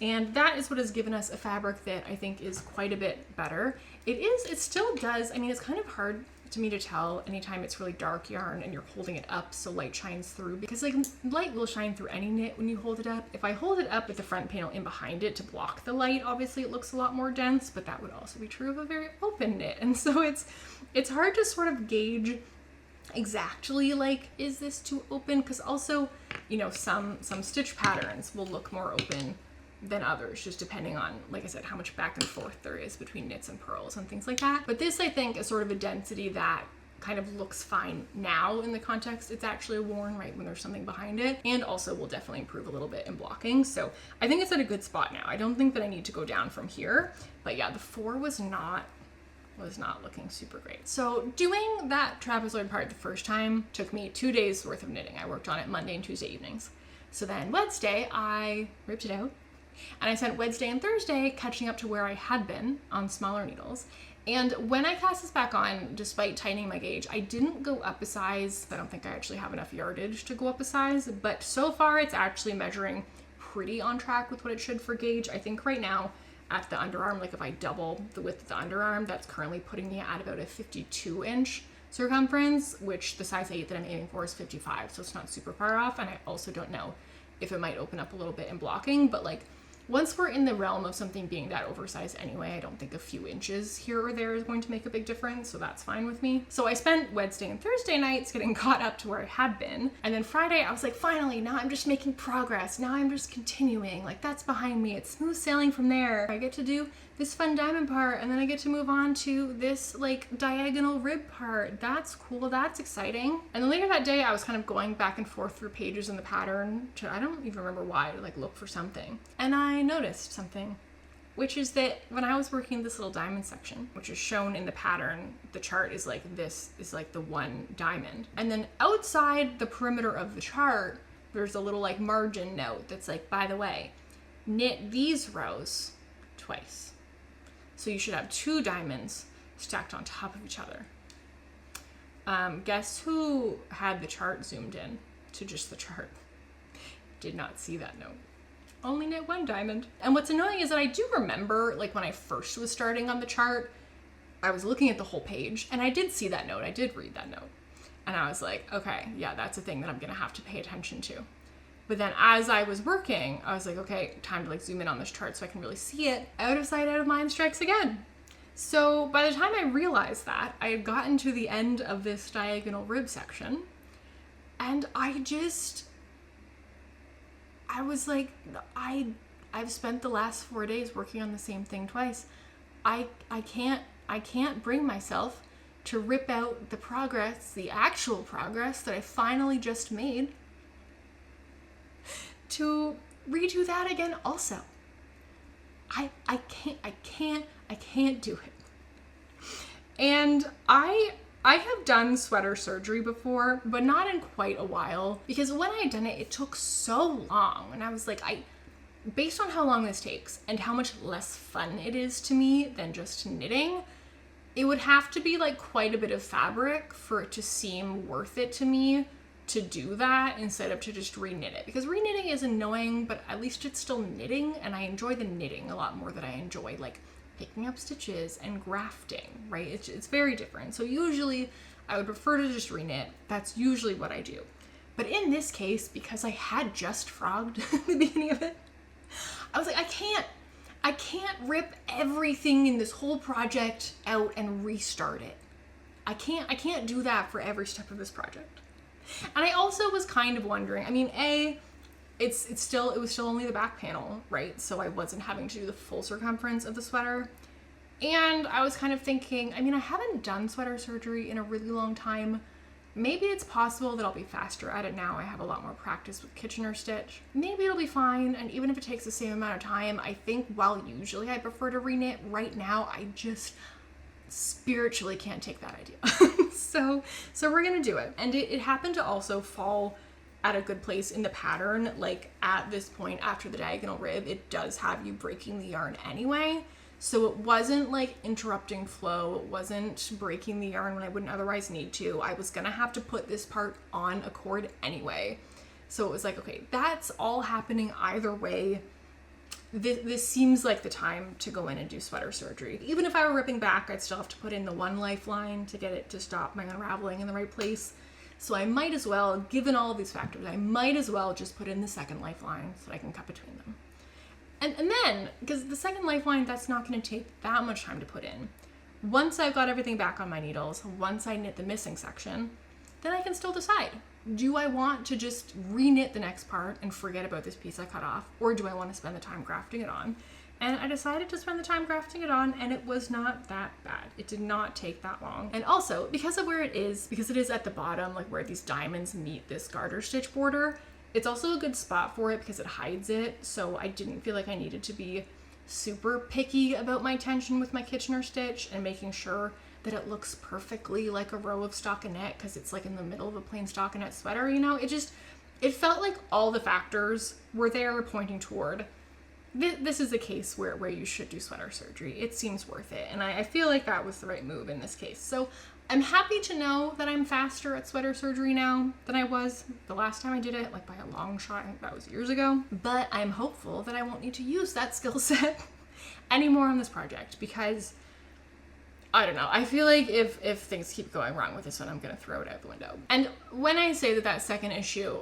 And that is what has given us a fabric that I think is quite a bit better. It still does, I mean, it's kind of hard to me to tell anytime it's really dark yarn and you're holding it up so light shines through, because like light will shine through any knit when you hold it up. If I hold it up with the front panel in behind it to block the light, obviously it looks a lot more dense, but that would also be true of a very open knit. And so it's hard to sort of gauge exactly like, is this too open? Because also, you know, some stitch patterns will look more open than others, just depending on, like I said, how much back and forth there is between knits and purls and things like that. But this, I think, is sort of a density that kind of looks fine now in the context it's actually worn, right, when there's something behind it, and also will definitely improve a little bit in blocking. So I think it's at a good spot now. I don't think that I need to go down from here, but yeah, the 4 was not looking super great. So doing that trapezoid part the first time took me 2 days worth of knitting. I worked on it Monday and Tuesday evenings. So then Wednesday I ripped it out, and I spent Wednesday and Thursday catching up to where I had been on smaller needles. And when I cast this back on, despite tightening my gauge, I didn't go up a size. I don't think I actually have enough yardage to go up a size, but so far it's actually measuring pretty on track with what it should for gauge. I think right now at the underarm, like if I double the width of the underarm, that's currently putting me at about a 52 inch circumference, which the size 8 that I'm aiming for is 55, so it's not super far off. And I also don't know if it might open up a little bit in blocking, but like once we're in the realm of something being that oversized anyway, I don't think a few inches here or there is going to make a big difference, so that's fine with me. So I spent Wednesday and Thursday nights getting caught up to where I had been, and then Friday I was like, finally, now I'm just making progress, now I'm just continuing, like that's behind me, it's smooth sailing from there. I get to do this fun diamond part, and then I get to move on to this like diagonal rib part. That's cool, that's exciting. And then later that day I was kind of going back and forth through pages in the pattern to, I don't even remember why, to like look for something. And I noticed something, which is that when I was working this little diamond section, which is shown in the pattern, the chart is like, this is like the one diamond. And then outside the perimeter of the chart, there's a little like margin note that's like, by the way, knit these rows twice. So you should have 2 diamonds stacked on top of each other. Guess who had the chart zoomed in to just the chart? Did not see that note. Only knit 1 diamond. And what's annoying is that I do remember, like when I first was starting on the chart, I was looking at the whole page and I did see that note. I did read that note. And I was like, okay, yeah, that's a thing that I'm gonna have to pay attention to. But then as I was working, I was like, okay, time to like zoom in on this chart so I can really see it. Out of sight, out of mind strikes again. So by the time I realized that, I had gotten to the end of this diagonal rib section, and I was like, I've spent the last 4 days working on the same thing twice. I can't bring myself to rip out the progress, the actual progress that I finally just made, to redo that again also. I can't do it. And I have done sweater surgery before, but not in quite a while, because when I had done it, it took so long. And I was like, based on how long this takes and how much less fun it is to me than just knitting, it would have to be like quite a bit of fabric for it to seem worth it to me to do that instead of to just re-knit it, because re-knitting is annoying, but at least it's still knitting, and I enjoy the knitting a lot more than I enjoy like picking up stitches and grafting, right? It's very different. So usually I would prefer to just re-knit. That's usually what I do. But in this case, because I had just frogged at the beginning of it, I was like, I can't rip everything in this whole project out and restart it. I can't do that for every step of this project. And I also was kind of wondering, I mean, it was still only the back panel, right? So I wasn't having to do the full circumference of the sweater. And I was kind of thinking, I mean, I haven't done sweater surgery in a really long time. Maybe it's possible that I'll be faster at it now. I have a lot more practice with Kitchener stitch. Maybe it'll be fine. And even if it takes the same amount of time, I think while usually I prefer to re-knit, right now I just spiritually can't take that idea. So we're gonna do it. And it happened to also fall at a good place in the pattern. Like at this point after the diagonal rib, it does have you breaking the yarn anyway. So it wasn't like interrupting flow. It wasn't breaking the yarn when I wouldn't otherwise need to. I was gonna have to put this part on a cord anyway. So it was like, okay, that's all happening either way. This seems like the time to go in and do sweater surgery. Even if I were ripping back, I'd still have to put in the one lifeline to get it to stop my unraveling in the right place. So I might as well, given all of these factors, I might as well just put in the second lifeline so that I can cut between them. And then, because the second lifeline, that's not going to take that much time to put in. Once I've got everything back on my needles, once I knit the missing section, then I can still decide. Do I want to just re-knit the next part and forget about this piece I cut off? Or do I want to spend the time grafting it on? And I decided to spend the time grafting it on, and it was not that bad. It did not take that long. And also, because of where it is, because it is at the bottom, like where these diamonds meet this garter stitch border, it's also a good spot for it because it hides it. So I didn't feel like I needed to be super picky about my tension with my Kitchener stitch and making sure that it looks perfectly like a row of stockinette because it's like in the middle of a plain stockinette sweater, you know? It felt like all the factors were there pointing toward this is a case where you should do sweater surgery. It seems worth it. And I feel like that was the right move in this case. So I'm happy to know that I'm faster at sweater surgery now than I was the last time I did it, like by a long shot. I think that was years ago. But I'm hopeful that I won't need to use that skill set anymore on this project because I don't know. I feel like if things keep going wrong with this one, I'm going to throw it out the window. And when I say that second issue,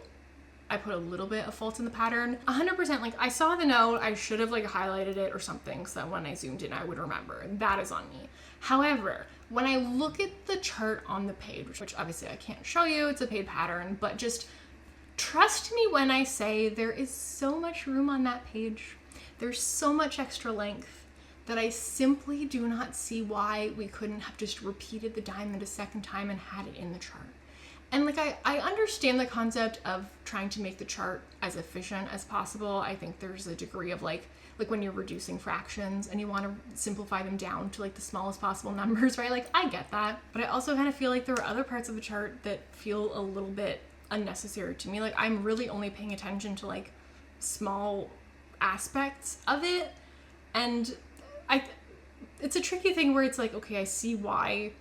I put a little bit of fault in the pattern, 100%, like I saw the note, I should have like highlighted it or something so that when I zoomed in, I would remember. That is on me. However, when I look at the chart on the page, which obviously I can't show you, it's a paid pattern, but just trust me when I say there is so much room on that page. There's so much extra length that I simply do not see why we couldn't have just repeated the diamond a second time and had it in the chart. And like, I understand the concept of trying to make the chart as efficient as possible. I think there's a degree of like when you're reducing fractions and you want to simplify them down to like the smallest possible numbers, right? Like I get that, but I also kind of feel like there are other parts of the chart that feel a little bit unnecessary to me. Like I'm really only paying attention to like small aspects of it. And it's a tricky thing where it's like, okay, I see why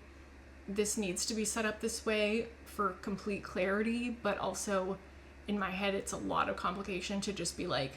this needs to be set up this way for complete clarity, but also in my head it's a lot of complication to just be like,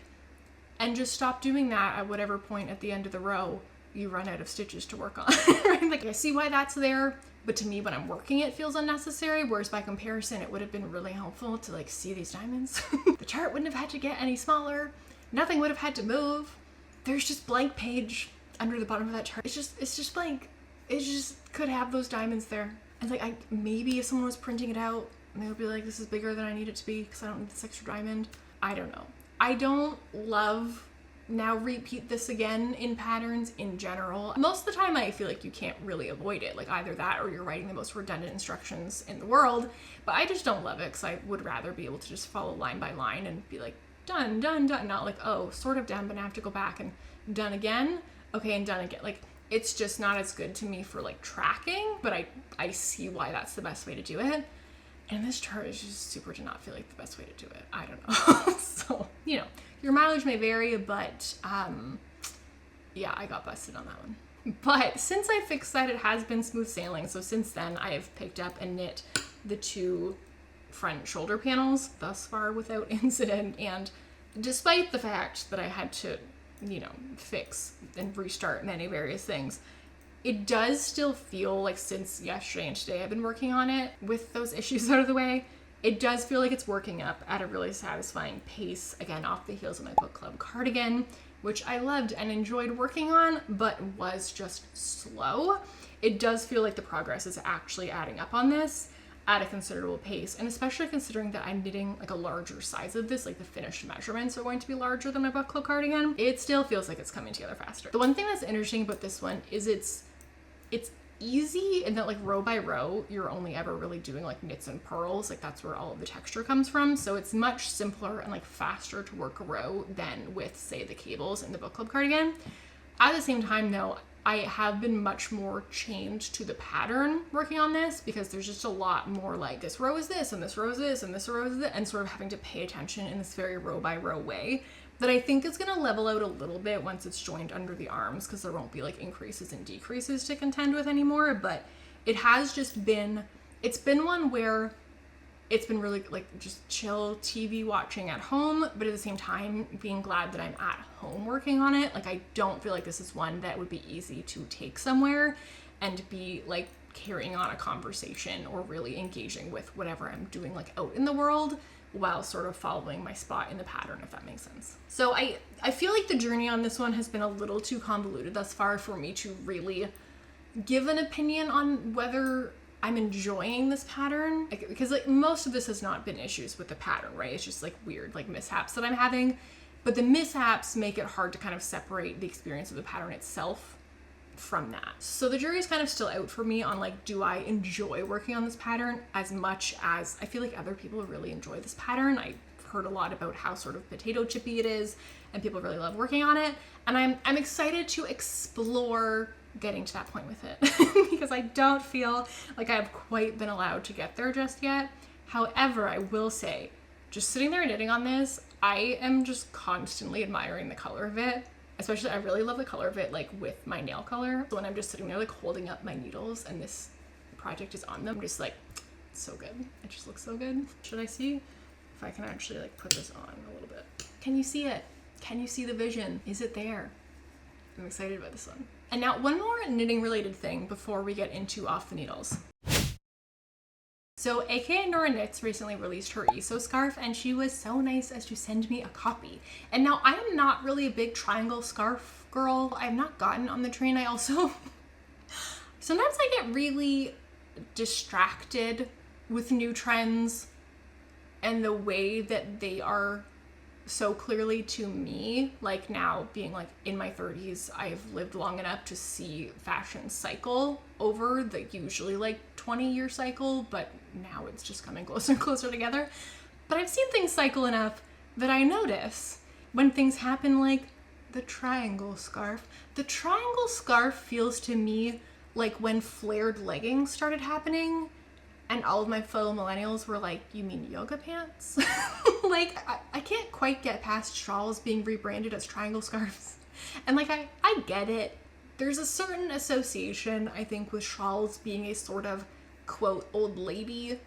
and just stop doing that at whatever point at the end of the row you run out of stitches to work on. Right? Like I see why that's there, but to me when I'm working it feels unnecessary, whereas by comparison it would have been really helpful to like see these diamonds. The chart wouldn't have had to get any smaller, nothing would have had to move. There's just blank page under the bottom of that chart. It's just blank. It just could have those diamonds there. And like maybe if someone was printing it out, they would be like, this is bigger than I need it to be because I don't need this extra diamond. I don't know. I don't love now repeat this again in patterns in general. Most of the time I feel like you can't really avoid it. Like either that or you're writing the most redundant instructions in the world. But I just don't love it because I would rather be able to just follow line by line and be like, done, done, done. Not like, oh, sort of done, but I have to go back and done again. Okay, and done again. Like, it's just not as good to me for like tracking, but I see why that's the best way to do it. And this chart is just super to not feel like the best way to do it. I don't know. So, you know, your mileage may vary, but yeah, I got busted on that one. But since I fixed that, it has been smooth sailing. So since then I have picked up and knit the two front shoulder panels thus far without incident. And despite the fact that I had to, fix and restart many various things, it does still feel like since yesterday and today I've been working on it with those issues out of the way, it does feel like it's working up at a really satisfying pace, again, off the heels of my book club cardigan, which I loved and enjoyed working on, but was just slow. It does feel like the progress is actually adding up on this at a considerable pace, and especially considering that I'm knitting like a larger size of this, like the finished measurements are going to be larger than my book club cardigan, it still feels like it's coming together faster. The one thing that's interesting about this one is it's easy in that, like, row by row, you're only ever really doing like knits and purls, like that's where all of the texture comes from. So it's much simpler and like faster to work a row than with, say, the cables in the book club cardigan. At the same time though, I have been much more chained to the pattern working on this, because there's just a lot more like this row is this and this row is this and this row is this, and sort of having to pay attention in this very row by row way that I think is going to level out a little bit once it's joined under the arms, because there won't be like increases and decreases to contend with anymore. But it has just been, it's been one where it's been really like just chill TV watching at home, but at the same time being glad that I'm at home working on it. Like, I don't feel like this is one that would be easy to take somewhere and be like carrying on a conversation or really engaging with whatever I'm doing like out in the world, while sort of following my spot in the pattern, if that makes sense. So I feel like the journey on this one has been a little too convoluted thus far for me to really give an opinion on whether I'm enjoying this pattern. Because like most of this has not been issues with the pattern, right? It's just like weird like mishaps that I'm having. But the mishaps make it hard to kind of separate the experience of the pattern itself from that. So the jury's kind of still out for me on like, do I enjoy working on this pattern as much as I feel like other people really enjoy this pattern. I've heard a lot about how sort of potato chippy it is and people really love working on it, and I'm excited to explore getting to that point with it because I don't feel like I've quite been allowed to get there just yet. However, I will say, just sitting there knitting on this, I am just constantly admiring the color of it. Especially, I really love the color of it, like with my nail color. So when I'm just sitting there, like holding up my needles and this project is on them, I'm just like, it's so good. It just looks so good. Should I see if I can actually like put this on a little bit? Can you see it? Can you see the vision? Is it there? I'm excited about this one. And now one more knitting related thing before we get into off the needles. So aka Nora Knits recently released her ESO scarf, and she was so nice as to send me a copy. And now I am not really a big triangle scarf girl. I've not gotten on the train. I also, sometimes I get really distracted with new trends and the way that they are so clearly to me. Like now being like in my 30s, I've lived long enough to see fashion cycle over the usually like 20-year cycle, but now it's just coming closer and closer together. But I've seen things cycle enough that I notice when things happen like the triangle scarf. The triangle scarf feels to me like when flared leggings started happening and all of my fellow millennials were like, you mean yoga pants? Like, I can't quite get past shawls being rebranded as triangle scarves. And like, I get it. There's a certain association, I think, with shawls being a sort of, quote, old lady,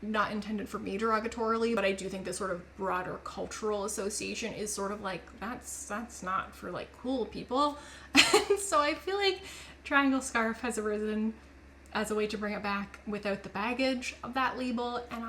not intended for me derogatorily, but I do think this sort of broader cultural association is sort of like, that's not for like cool people. And so I feel like triangle scarf has arisen as a way to bring it back without the baggage of that label, and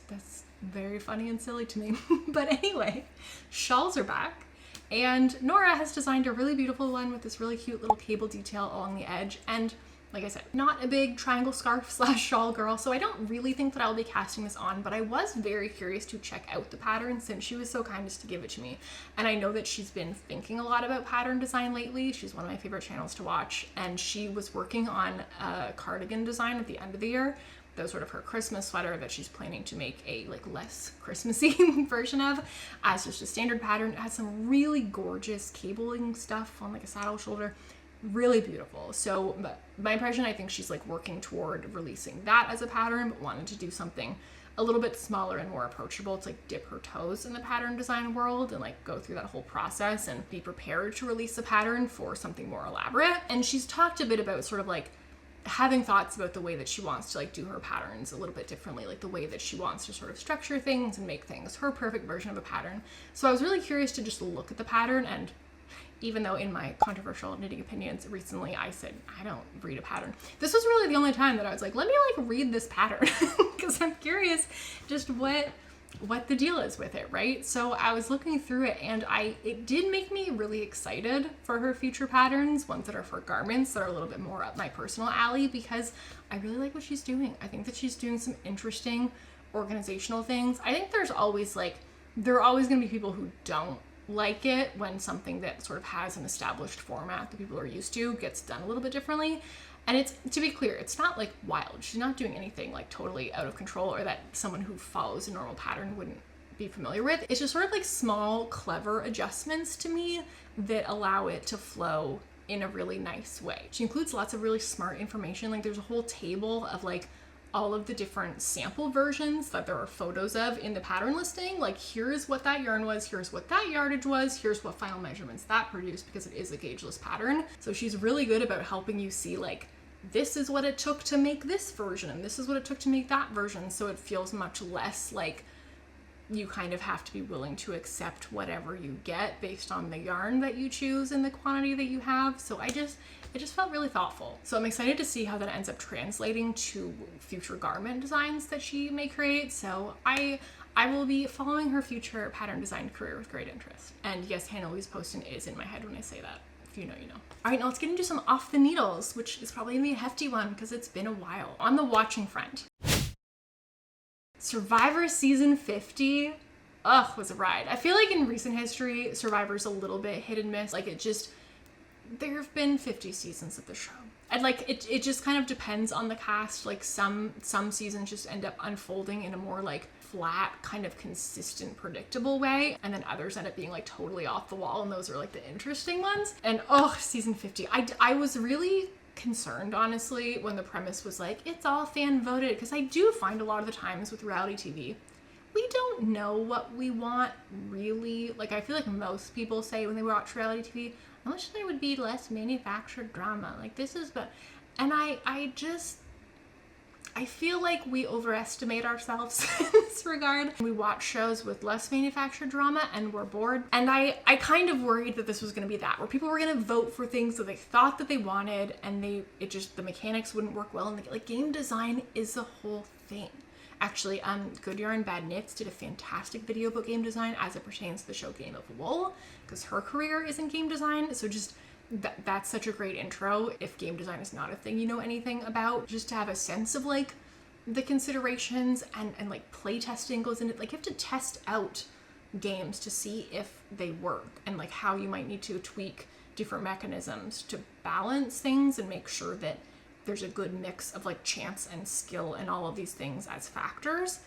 that's very funny and silly to me. But anyway, shawls are back, and Nora has designed a really beautiful one with this really cute little cable detail along the edge. And like I said, not a big triangle scarf / shawl girl, so I don't really think that I'll be casting this on, but I was very curious to check out the pattern since she was so kind as to give it to me. And I know that she's been thinking a lot about pattern design lately. She's one of my favorite channels to watch, and she was working on a cardigan design at the end of the year. That was sort of her Christmas sweater that she's planning to make a like less Christmassy version of as just a standard pattern. It has some really gorgeous cabling stuff on like a saddle shoulder. Really beautiful. So my impression, I think she's like working toward releasing that as a pattern, but wanted to do something a little bit smaller and more approachable to like dip her toes in the pattern design world and like go through that whole process and be prepared to release a pattern for something more elaborate. And she's talked a bit about sort of like having thoughts about the way that she wants to like do her patterns a little bit differently, like the way that she wants to sort of structure things and make things her perfect version of a pattern. So I was really curious to just look at the pattern, and even though in my controversial knitting opinions recently I said I don't read a pattern, this was really the only time that I was like, let me like read this pattern because I'm curious just what the deal is with it, right? So I was looking through it, and it did make me really excited for her future patterns, ones that are for garments that are a little bit more up my personal alley, because I really like what she's doing. I think that she's doing some interesting organizational things. I think there are always going to be people who don't like it when something that sort of has an established format that people are used to gets done a little bit differently. And it's, to be clear, it's not like wild. She's not doing anything like totally out of control or that someone who follows a normal pattern wouldn't be familiar with. It's just sort of like small, clever adjustments to me that allow it to flow in a really nice way. She includes lots of really smart information. Like there's a whole table of like all of the different sample versions that there are photos of in the pattern listing. Like here's what that yarn was, here's what that yardage was, here's what final measurements that produced, because it is a gaugeless pattern. So she's really good about helping you see like, this is what it took to make this version, and this is what it took to make that version. So it feels much less like you kind of have to be willing to accept whatever you get based on the yarn that you choose and the quantity that you have. So it just felt really thoughtful. So I'm excited to see how that ends up translating to future garment designs that she may create. So I will be following her future pattern design career with great interest. And yes, Hannah Louise Poston is in my head when I say that. If you know, you know. All right, now let's get into some off the needles, which is probably gonna be a hefty one because it's been a while. On the watching front, Survivor season 50, was a ride. I feel like in recent history, Survivor's a little bit hit and miss. Like there have been 50 seasons of the show. And like, it just kind of depends on the cast. Like some seasons just end up unfolding in a more like flat, kind of consistent, predictable way. And then others end up being like totally off the wall. And those are like the interesting ones. And season 50, I was really concerned, honestly, when the premise was like, it's all fan voted. Because I do find a lot of the times with reality TV, we don't know what we want really. Like I feel like most people say when they watch reality TV, I wish there would be less manufactured drama. Like this is, and I feel like we overestimate ourselves in this regard. We watch shows with less manufactured drama and we're bored. And I kind of worried that this was going to be that, where people were going to vote for things that they thought that they wanted, and the mechanics wouldn't work well. And like game design is the whole thing. Actually, Good Yarn Bad Knits did a fantastic video about game design as it pertains to the show Game of Wool, because her career is in game design. So just that's such a great intro if game design is not a thing you know anything about, just to have a sense of like the considerations and like play testing goes into it. Like you have to test out games to see if they work, and like how you might need to tweak different mechanisms to balance things and make sure that there's a good mix of like chance and skill and all of these things as factors.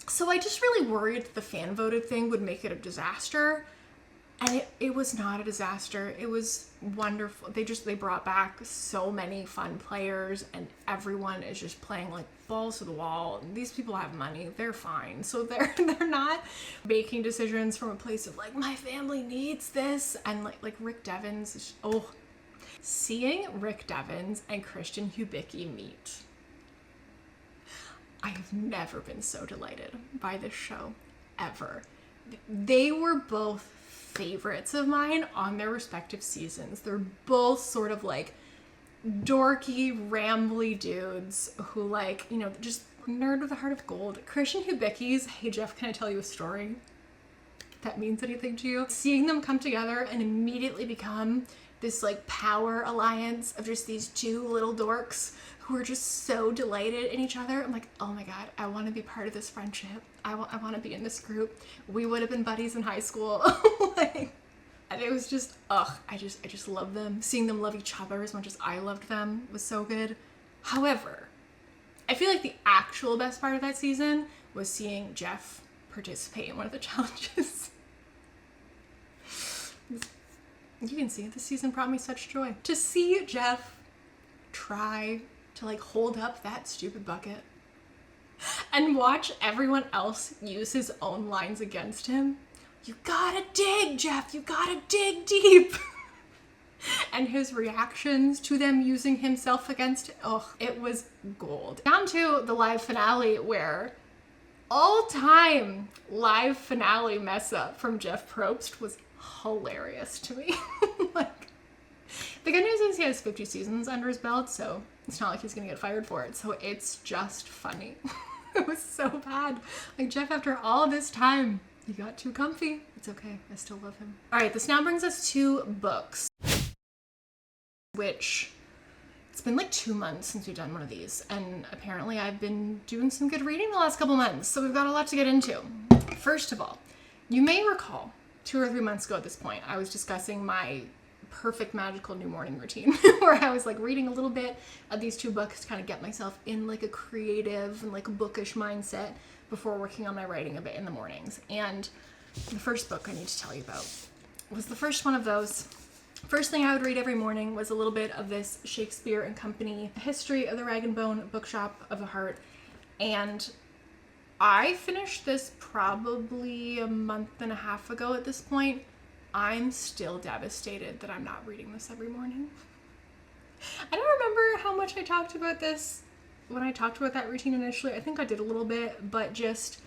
So I just really worried that the fan voted thing would make it a disaster. And it was not a disaster. It was wonderful. They brought back so many fun players, and everyone is just playing like balls to the wall. These people have money. They're fine. So they're not making decisions from a place of like, my family needs this. And like Rick Devens, seeing Rick Devens and Christian Hubicki meet. I have never been so delighted by this show, ever. They were both favorites of mine on their respective seasons. They're both sort of like dorky, rambly dudes who like, you know, just nerd with a heart of gold. Christian Hubicki's, hey Jeff, can I tell you a story? If that means anything to you. Seeing them come together and immediately become this like power alliance of just these two little dorks who are just so delighted in each other. I'm like, oh my God, I want to be part of this friendship. I want to be in this group. We would have been buddies in high school. And it was just, I just love them. Seeing them love each other as much as I loved them was so good. However, I feel like the actual best part of that season was seeing Jeff participate in one of the challenges. You can see this season brought me such joy. To see Jeff try to like hold up that stupid bucket and watch everyone else use his own lines against him. You gotta dig, Jeff. You gotta dig deep. and his reactions to them using himself against, oh, it was gold. Down to the live finale where all-time live finale mess up from Jeff Probst was hilarious to me. Like, the good news is he has 50 seasons under his belt, so it's not like he's gonna get fired for it. So it's just funny. It was so bad. Like, Jeff, after all of this time, he got too comfy. It's okay. I still love him. All right, this now brings us to books, which it's been like 2 months since we've done one of these. And apparently I've been doing some good reading the last couple months. So we've got a lot to get into. First of all, you may recall 2 or 3 months ago at this point, I was discussing my perfect magical new morning routine where I was like reading a little bit of these 2 books to kind of get myself in like a creative and like a bookish mindset before working on my writing a bit in the mornings. And the first book I need to tell you about was the first one of those. First thing I would read every morning was a little bit of this Shakespeare and Company History of the Rag and Bone Bookshop of the Heart. And I finished this probably a month and a half ago at this point. I'm still devastated that I'm not reading this every morning. I don't remember how much I talked about this when I talked about that routine initially. I think I did a little bit, but just,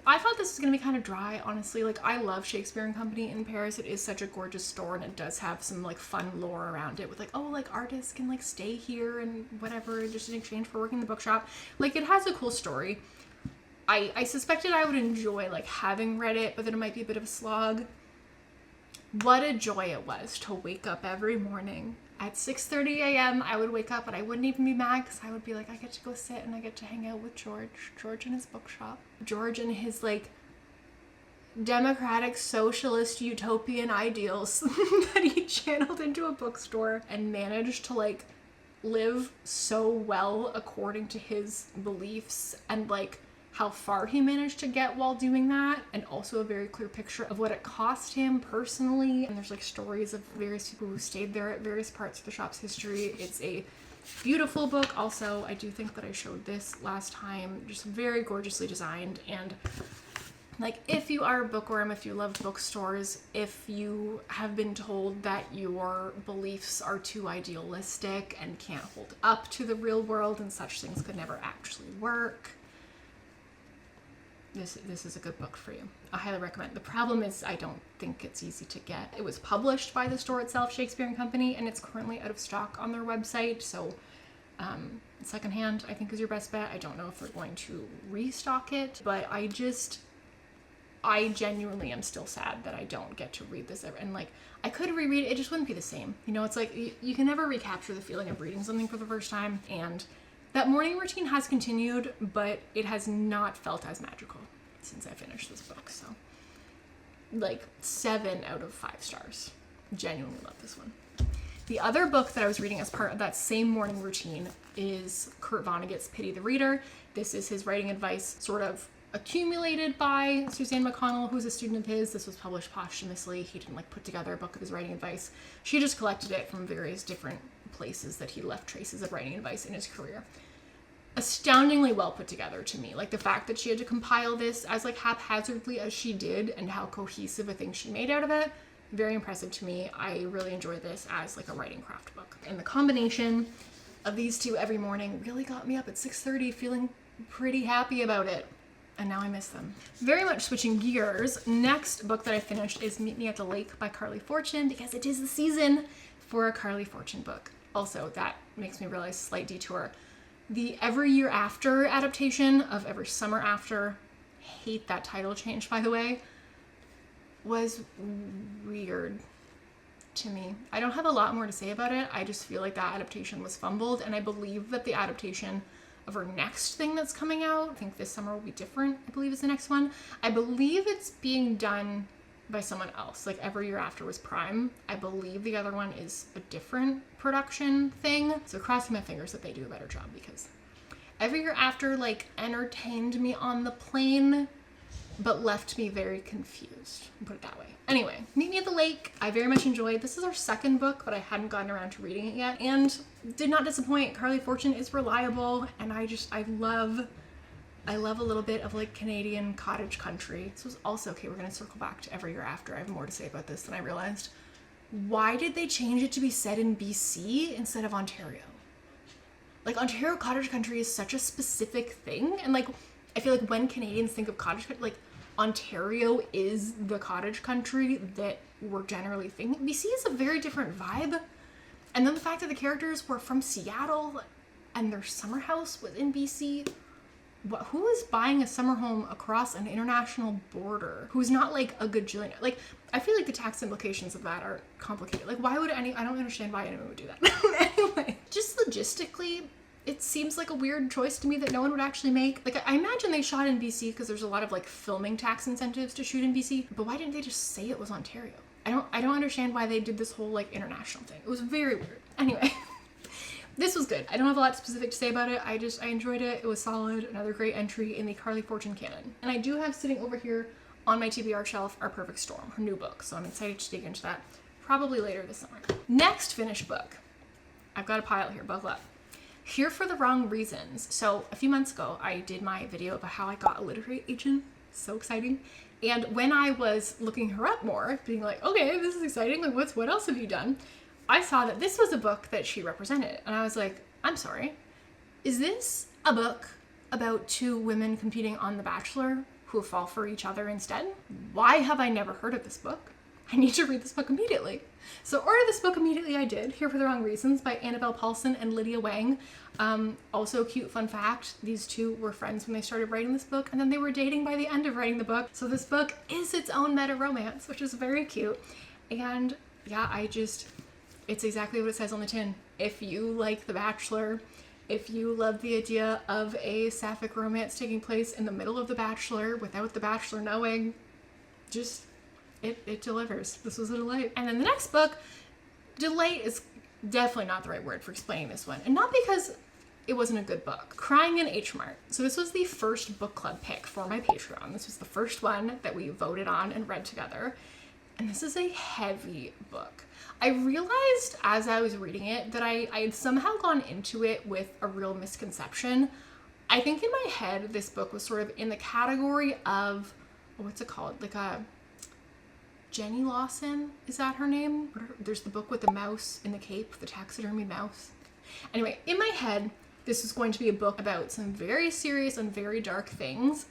I thought this was going to be kind of dry, honestly. Like, I love Shakespeare and Company in Paris. It is such a gorgeous store, and it does have some like fun lore around it with like, oh, like artists can like stay here and whatever just in exchange for working in the bookshop. Like, it has a cool story. I suspected I would enjoy like having read it, but then it might be a bit of a slog. What a joy it was to wake up every morning at 6:30 a.m. I would wake up and I wouldn't even be mad because I would be like, I get to go sit and I get to hang out with George in his bookshop. George and his like democratic socialist utopian ideals that he channeled into a bookstore and managed to like live so well according to his beliefs, and like how far he managed to get while doing that, and also a very clear picture of what it cost him personally. And there's like stories of various people who stayed there at various parts of the shop's history. It's a beautiful book. Also, I do think that I showed this last time, just very gorgeously designed. And like, if you are a bookworm, if you love bookstores, if you have been told that your beliefs are too idealistic and can't hold up to the real world and such things could never actually work, this is a good book for you. I highly recommend. The problem is I don't think it's easy to get. It was published by the store itself, Shakespeare and Company, and it's currently out of stock on their website. So secondhand, I think, is your best bet. I don't know if they're going to restock it, but I genuinely am still sad that I don't get to read this ever. And like, I could reread it, it just wouldn't be the same. You know, it's like you can never recapture the feeling of reading something for the first time. And that morning routine has continued, but it has not felt as magical since I finished this book. So like 7 out of 5 stars. Genuinely love this one. The other book that I was reading as part of that same morning routine is Kurt Vonnegut's Pity the Reader. This is his writing advice sort of accumulated by Suzanne McConnell, who's a student of his. This was published posthumously. He didn't like put together a book of his writing advice. She just collected it from various different places that he left traces of writing advice in his career. Astoundingly well put together to me. Like, the fact that she had to compile this as like haphazardly as she did and how cohesive a thing she made out of it, very impressive to me. I really enjoyed this as like a writing craft book. And the combination of these 2 every morning really got me up at 6:30 feeling pretty happy about it. And now I miss them. Very much switching gears, next book that I finished is Meet Me at the Lake by Carly Fortune, because it is the season for a Carly Fortune book. Also, that makes me realize, slight detour, the Every Year After adaptation of Every Summer After, hate that title change, by the way, was weird to me. I don't have a lot more to say about it. I just feel like that adaptation was fumbled, and I believe that the adaptation of her next thing that's coming out, I think this summer will be different, I believe is the next one. I believe it's being done by someone else. Like, Every Year After was Prime. I believe the other one is a different production thing. So crossing my fingers that they do a better job, because Every Year After like entertained me on the plane, but left me very confused, put it that way. Anyway, Meet Me at the Lake, I very much enjoyed. This is our second book, but I hadn't gotten around to reading it yet, and did not disappoint. Carly Fortune is reliable, and I love a little bit of like Canadian cottage country. This was also, okay, we're gonna circle back to Every Year After. I have more to say about this than I realized. why did they change it to be set in BC instead of Ontario? Like, Ontario cottage country is such a specific thing. And, like, I feel like when Canadians think of cottage country, like, Ontario is the cottage country that we're generally thinking. BC is a very different vibe. And then the fact that the characters were from Seattle and their summer house was in BC. Who is buying a summer home across an international border? Who's not like a gajillion? Like, I feel like the tax implications of that are complicated. Like, why would I don't understand why anyone would do that. Anyway, just logistically, it seems like a weird choice to me that no one would actually make. Like, I imagine they shot in BC because there's a lot of like filming tax incentives to shoot in BC, but why didn't they just say it was Ontario? I don't understand why they did this whole like international thing. It was very weird. Anyway, this was good. I don't have a lot specific to say about it. I enjoyed it. It was solid. Another great entry in the Carly Fortune canon. And I do have sitting over here on my TBR shelf Our Perfect Storm, her new book. So I'm excited to dig into that probably later this summer. Next finished book. I've got a pile here, buckle up. Here for the Wrong Reasons. So a few months ago, I did my video about how I got a literary agent. So exciting. And when I was looking her up more, being like, okay, this is exciting. Like, what else have you done? I saw that this was a book that she represented. And I was like, I'm sorry. Is this a book about two women competing on The Bachelor who fall for each other instead? Why have I never heard of this book? I need to read this book immediately. So order this book immediately. I did. Here for the Wrong Reasons by Annabelle Paulson and Lydia Wang. Also, cute fun fact, these two were friends when they started writing this book, and then they were dating by the end of writing the book. So this book is its own meta romance, which is very cute. And yeah, it's exactly what it says on the tin. If you like The Bachelor, if you love the idea of a sapphic romance taking place in the middle of The Bachelor without The Bachelor knowing, just it delivers. This was a delight. And then the next book, delight is definitely not the right word for explaining this one. And not because it wasn't a good book. Crying in H Mart. So this was the first book club pick for my Patreon. This was the first one that we voted on and read together. And this is a heavy book. I realized as I was reading it that I had somehow gone into it with a real misconception. I think in my head, this book was sort of in the category of, what's it called? Like a Jenny Lawson, is that her name? There's the book with the mouse in the cape, the taxidermy mouse. Anyway, in my head, this is going to be a book about some very serious and very dark things,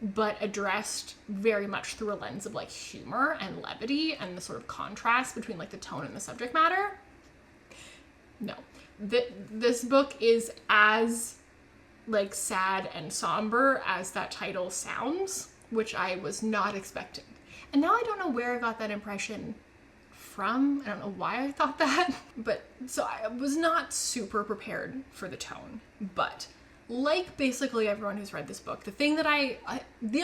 but addressed very much through a lens of like humor and levity and the sort of contrast between like the tone and the subject matter. No, this book is as like sad and somber as that title sounds, which I was not expecting. And now I don't know where I got that impression from. I don't know why I thought that, but so I was not super prepared for the tone. But like basically everyone who's read this book, the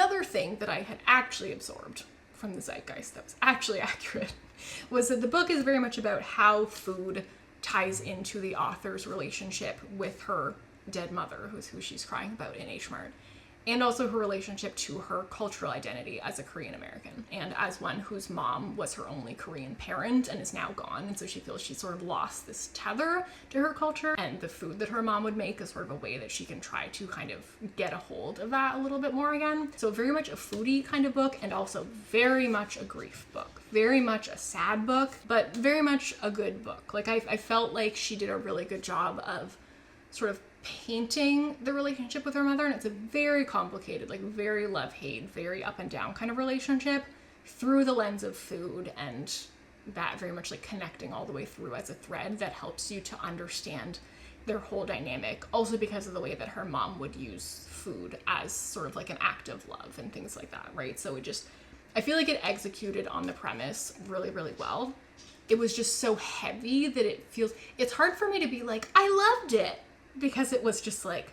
other thing that I had actually absorbed from the zeitgeist that was actually accurate was that the book is very much about how food ties into the author's relationship with her dead mother, who she's crying about in H Mart. And also her relationship to her cultural identity as a Korean American and as one whose mom was her only Korean parent and is now gone. And so she feels she sort of lost this tether to her culture, and the food that her mom would make is sort of a way that she can try to kind of get a hold of that a little bit more again. So very much a foodie kind of book, and also very much a grief book, very much a sad book, but very much a good book. Like I felt like she did a really good job of sort of painting the relationship with her mother, and it's a very complicated, like very love-hate, very up and down kind of relationship through the lens of food, and that very much like connecting all the way through as a thread that helps you to understand their whole dynamic, also because of the way that her mom would use food as sort of like an act of love and things like that, right? So I feel like it executed on the premise really, really well. It was just so heavy that it's hard for me to be like, I loved it, because it was just like,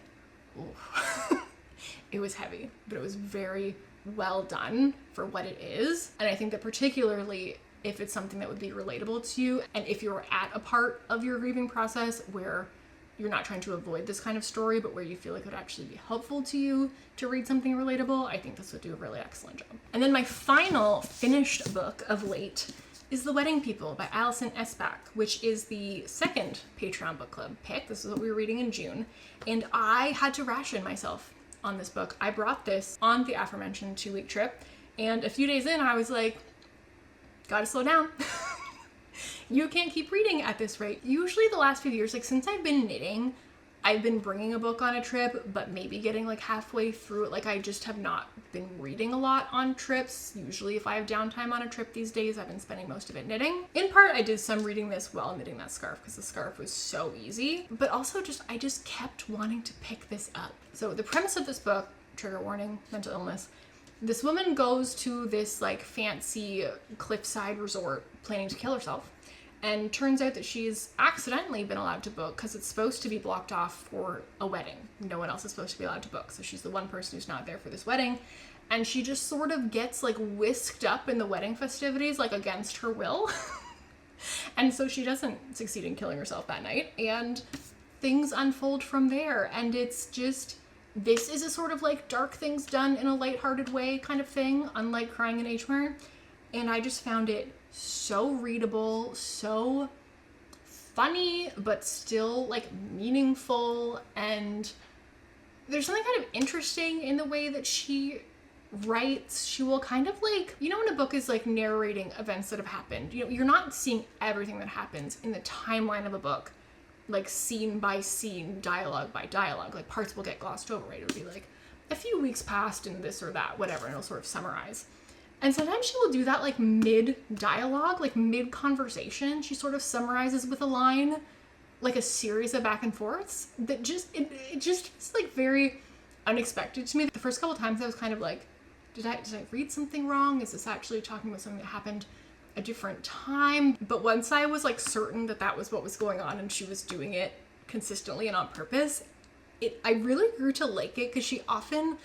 it was heavy, but it was very well done for what it is. And I think that particularly if it's something that would be relatable to you, and if you're at a part of your grieving process where you're not trying to avoid this kind of story, but where you feel like it would actually be helpful to you to read something relatable, I think this would do a really excellent job. And then my final finished book of late is The Wedding People by Alison Esbach, which is the second Patreon book club pick. This is what we were reading in June, and I had to ration myself on this book. I brought this on the aforementioned 2-week trip, and a few days in, I was like, gotta slow down. You can't keep reading at this rate. Usually the last few years, like since I've been knitting, I've been bringing a book on a trip, but maybe getting like halfway through it. Like I just have not been reading a lot on trips. Usually if I have downtime on a trip these days, I've been spending most of it knitting. In part, I did some reading this while knitting that scarf because the scarf was so easy, but also I just kept wanting to pick this up. So the premise of this book, trigger warning, mental illness, this woman goes to this like fancy cliffside resort planning to kill herself. And turns out that she's accidentally been allowed to book because it's supposed to be blocked off for a wedding. No one else is supposed to be allowed to book. So she's the one person who's not there for this wedding. And she just sort of gets like whisked up in the wedding festivities, like against her will. And so she doesn't succeed in killing herself that night. And things unfold from there. And it's just, this is a sort of like dark things done in a lighthearted way kind of thing, unlike Crying in H-Mart. And I just found it so readable, so funny, but still like meaningful. And there's something kind of interesting in the way that she writes. She will kind of like, you know, when a book is like narrating events that have happened, you know, you're not seeing everything that happens in the timeline of a book, like scene by scene, dialogue by dialogue. Like parts will get glossed over, right? It'll be like a few weeks passed and this or that, whatever, and it'll sort of summarize. And sometimes she will do that like mid-dialogue, like mid-conversation. She sort of summarizes with a line, like a series of back and forths that just, it just is like very unexpected to me. The first couple of times I was kind of like, did I read something wrong? Is this actually talking about something that happened a different time? But once I was like certain that that was what was going on and she was doing it consistently and on purpose, I really grew to like it because she often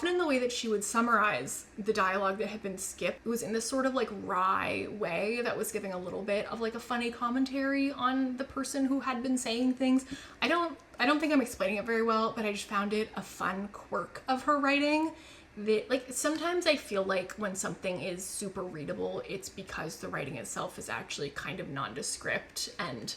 in the way that she would summarize the dialogue that had been skipped, it was in this sort of like wry way that was giving a little bit of like a funny commentary on the person who had been saying things. I don't think I'm explaining it very well, but I just found it a fun quirk of her writing. That like sometimes I feel like when something is super readable, it's because the writing itself is actually kind of nondescript and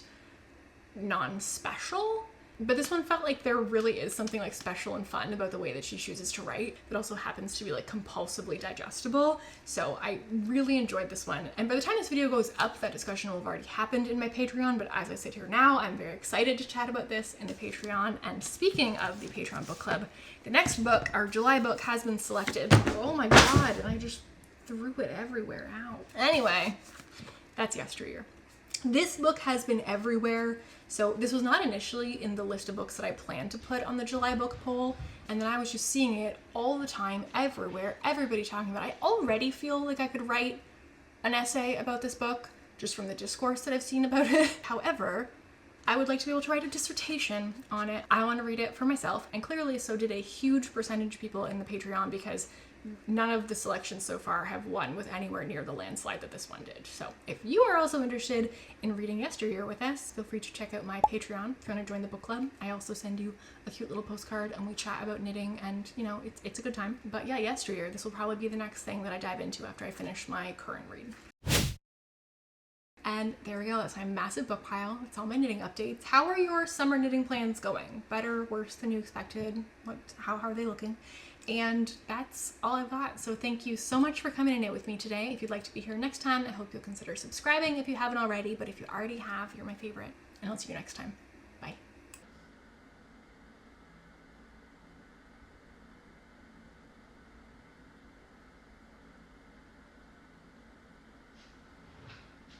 non-special. But this one felt like there really is something like special and fun about the way that she chooses to write that also happens to be like compulsively digestible. So I really enjoyed this one. And by the time this video goes up, that discussion will have already happened in my Patreon. But as I sit here now, I'm very excited to chat about this in the Patreon. And speaking of the Patreon book club, the next book, our July book, has been selected. Oh my God, and I just threw it everywhere out. Anyway, that's yesteryear. This book has been everywhere. So this was not initially in the list of books that I planned to put on the July book poll. And then I was just seeing it all the time, everywhere, everybody talking about it. I already feel like I could write an essay about this book just from the discourse that I've seen about it. However, I would like to be able to write a dissertation on it. I want to read it for myself, and clearly so did a huge percentage of people in the Patreon because none of the selections so far have won with anywhere near the landslide that this one did. So if you are also interested in reading yesteryear with us, feel free to check out my Patreon if you want to join the book club. I also send you a cute little postcard and we chat about knitting, and you know, it's a good time. But yeah, yesteryear, this will probably be the next thing that I dive into after I finish my current read. And there we go, that's my massive book pile. That's all my knitting updates. How are your summer knitting plans going? Better, worse than you expected? How are they looking? And that's all I've got. So thank you so much for coming to knit with me today. If you'd like to be here next time, I hope you'll consider subscribing if you haven't already. But if you already have, you're my favorite. And I'll see you next time.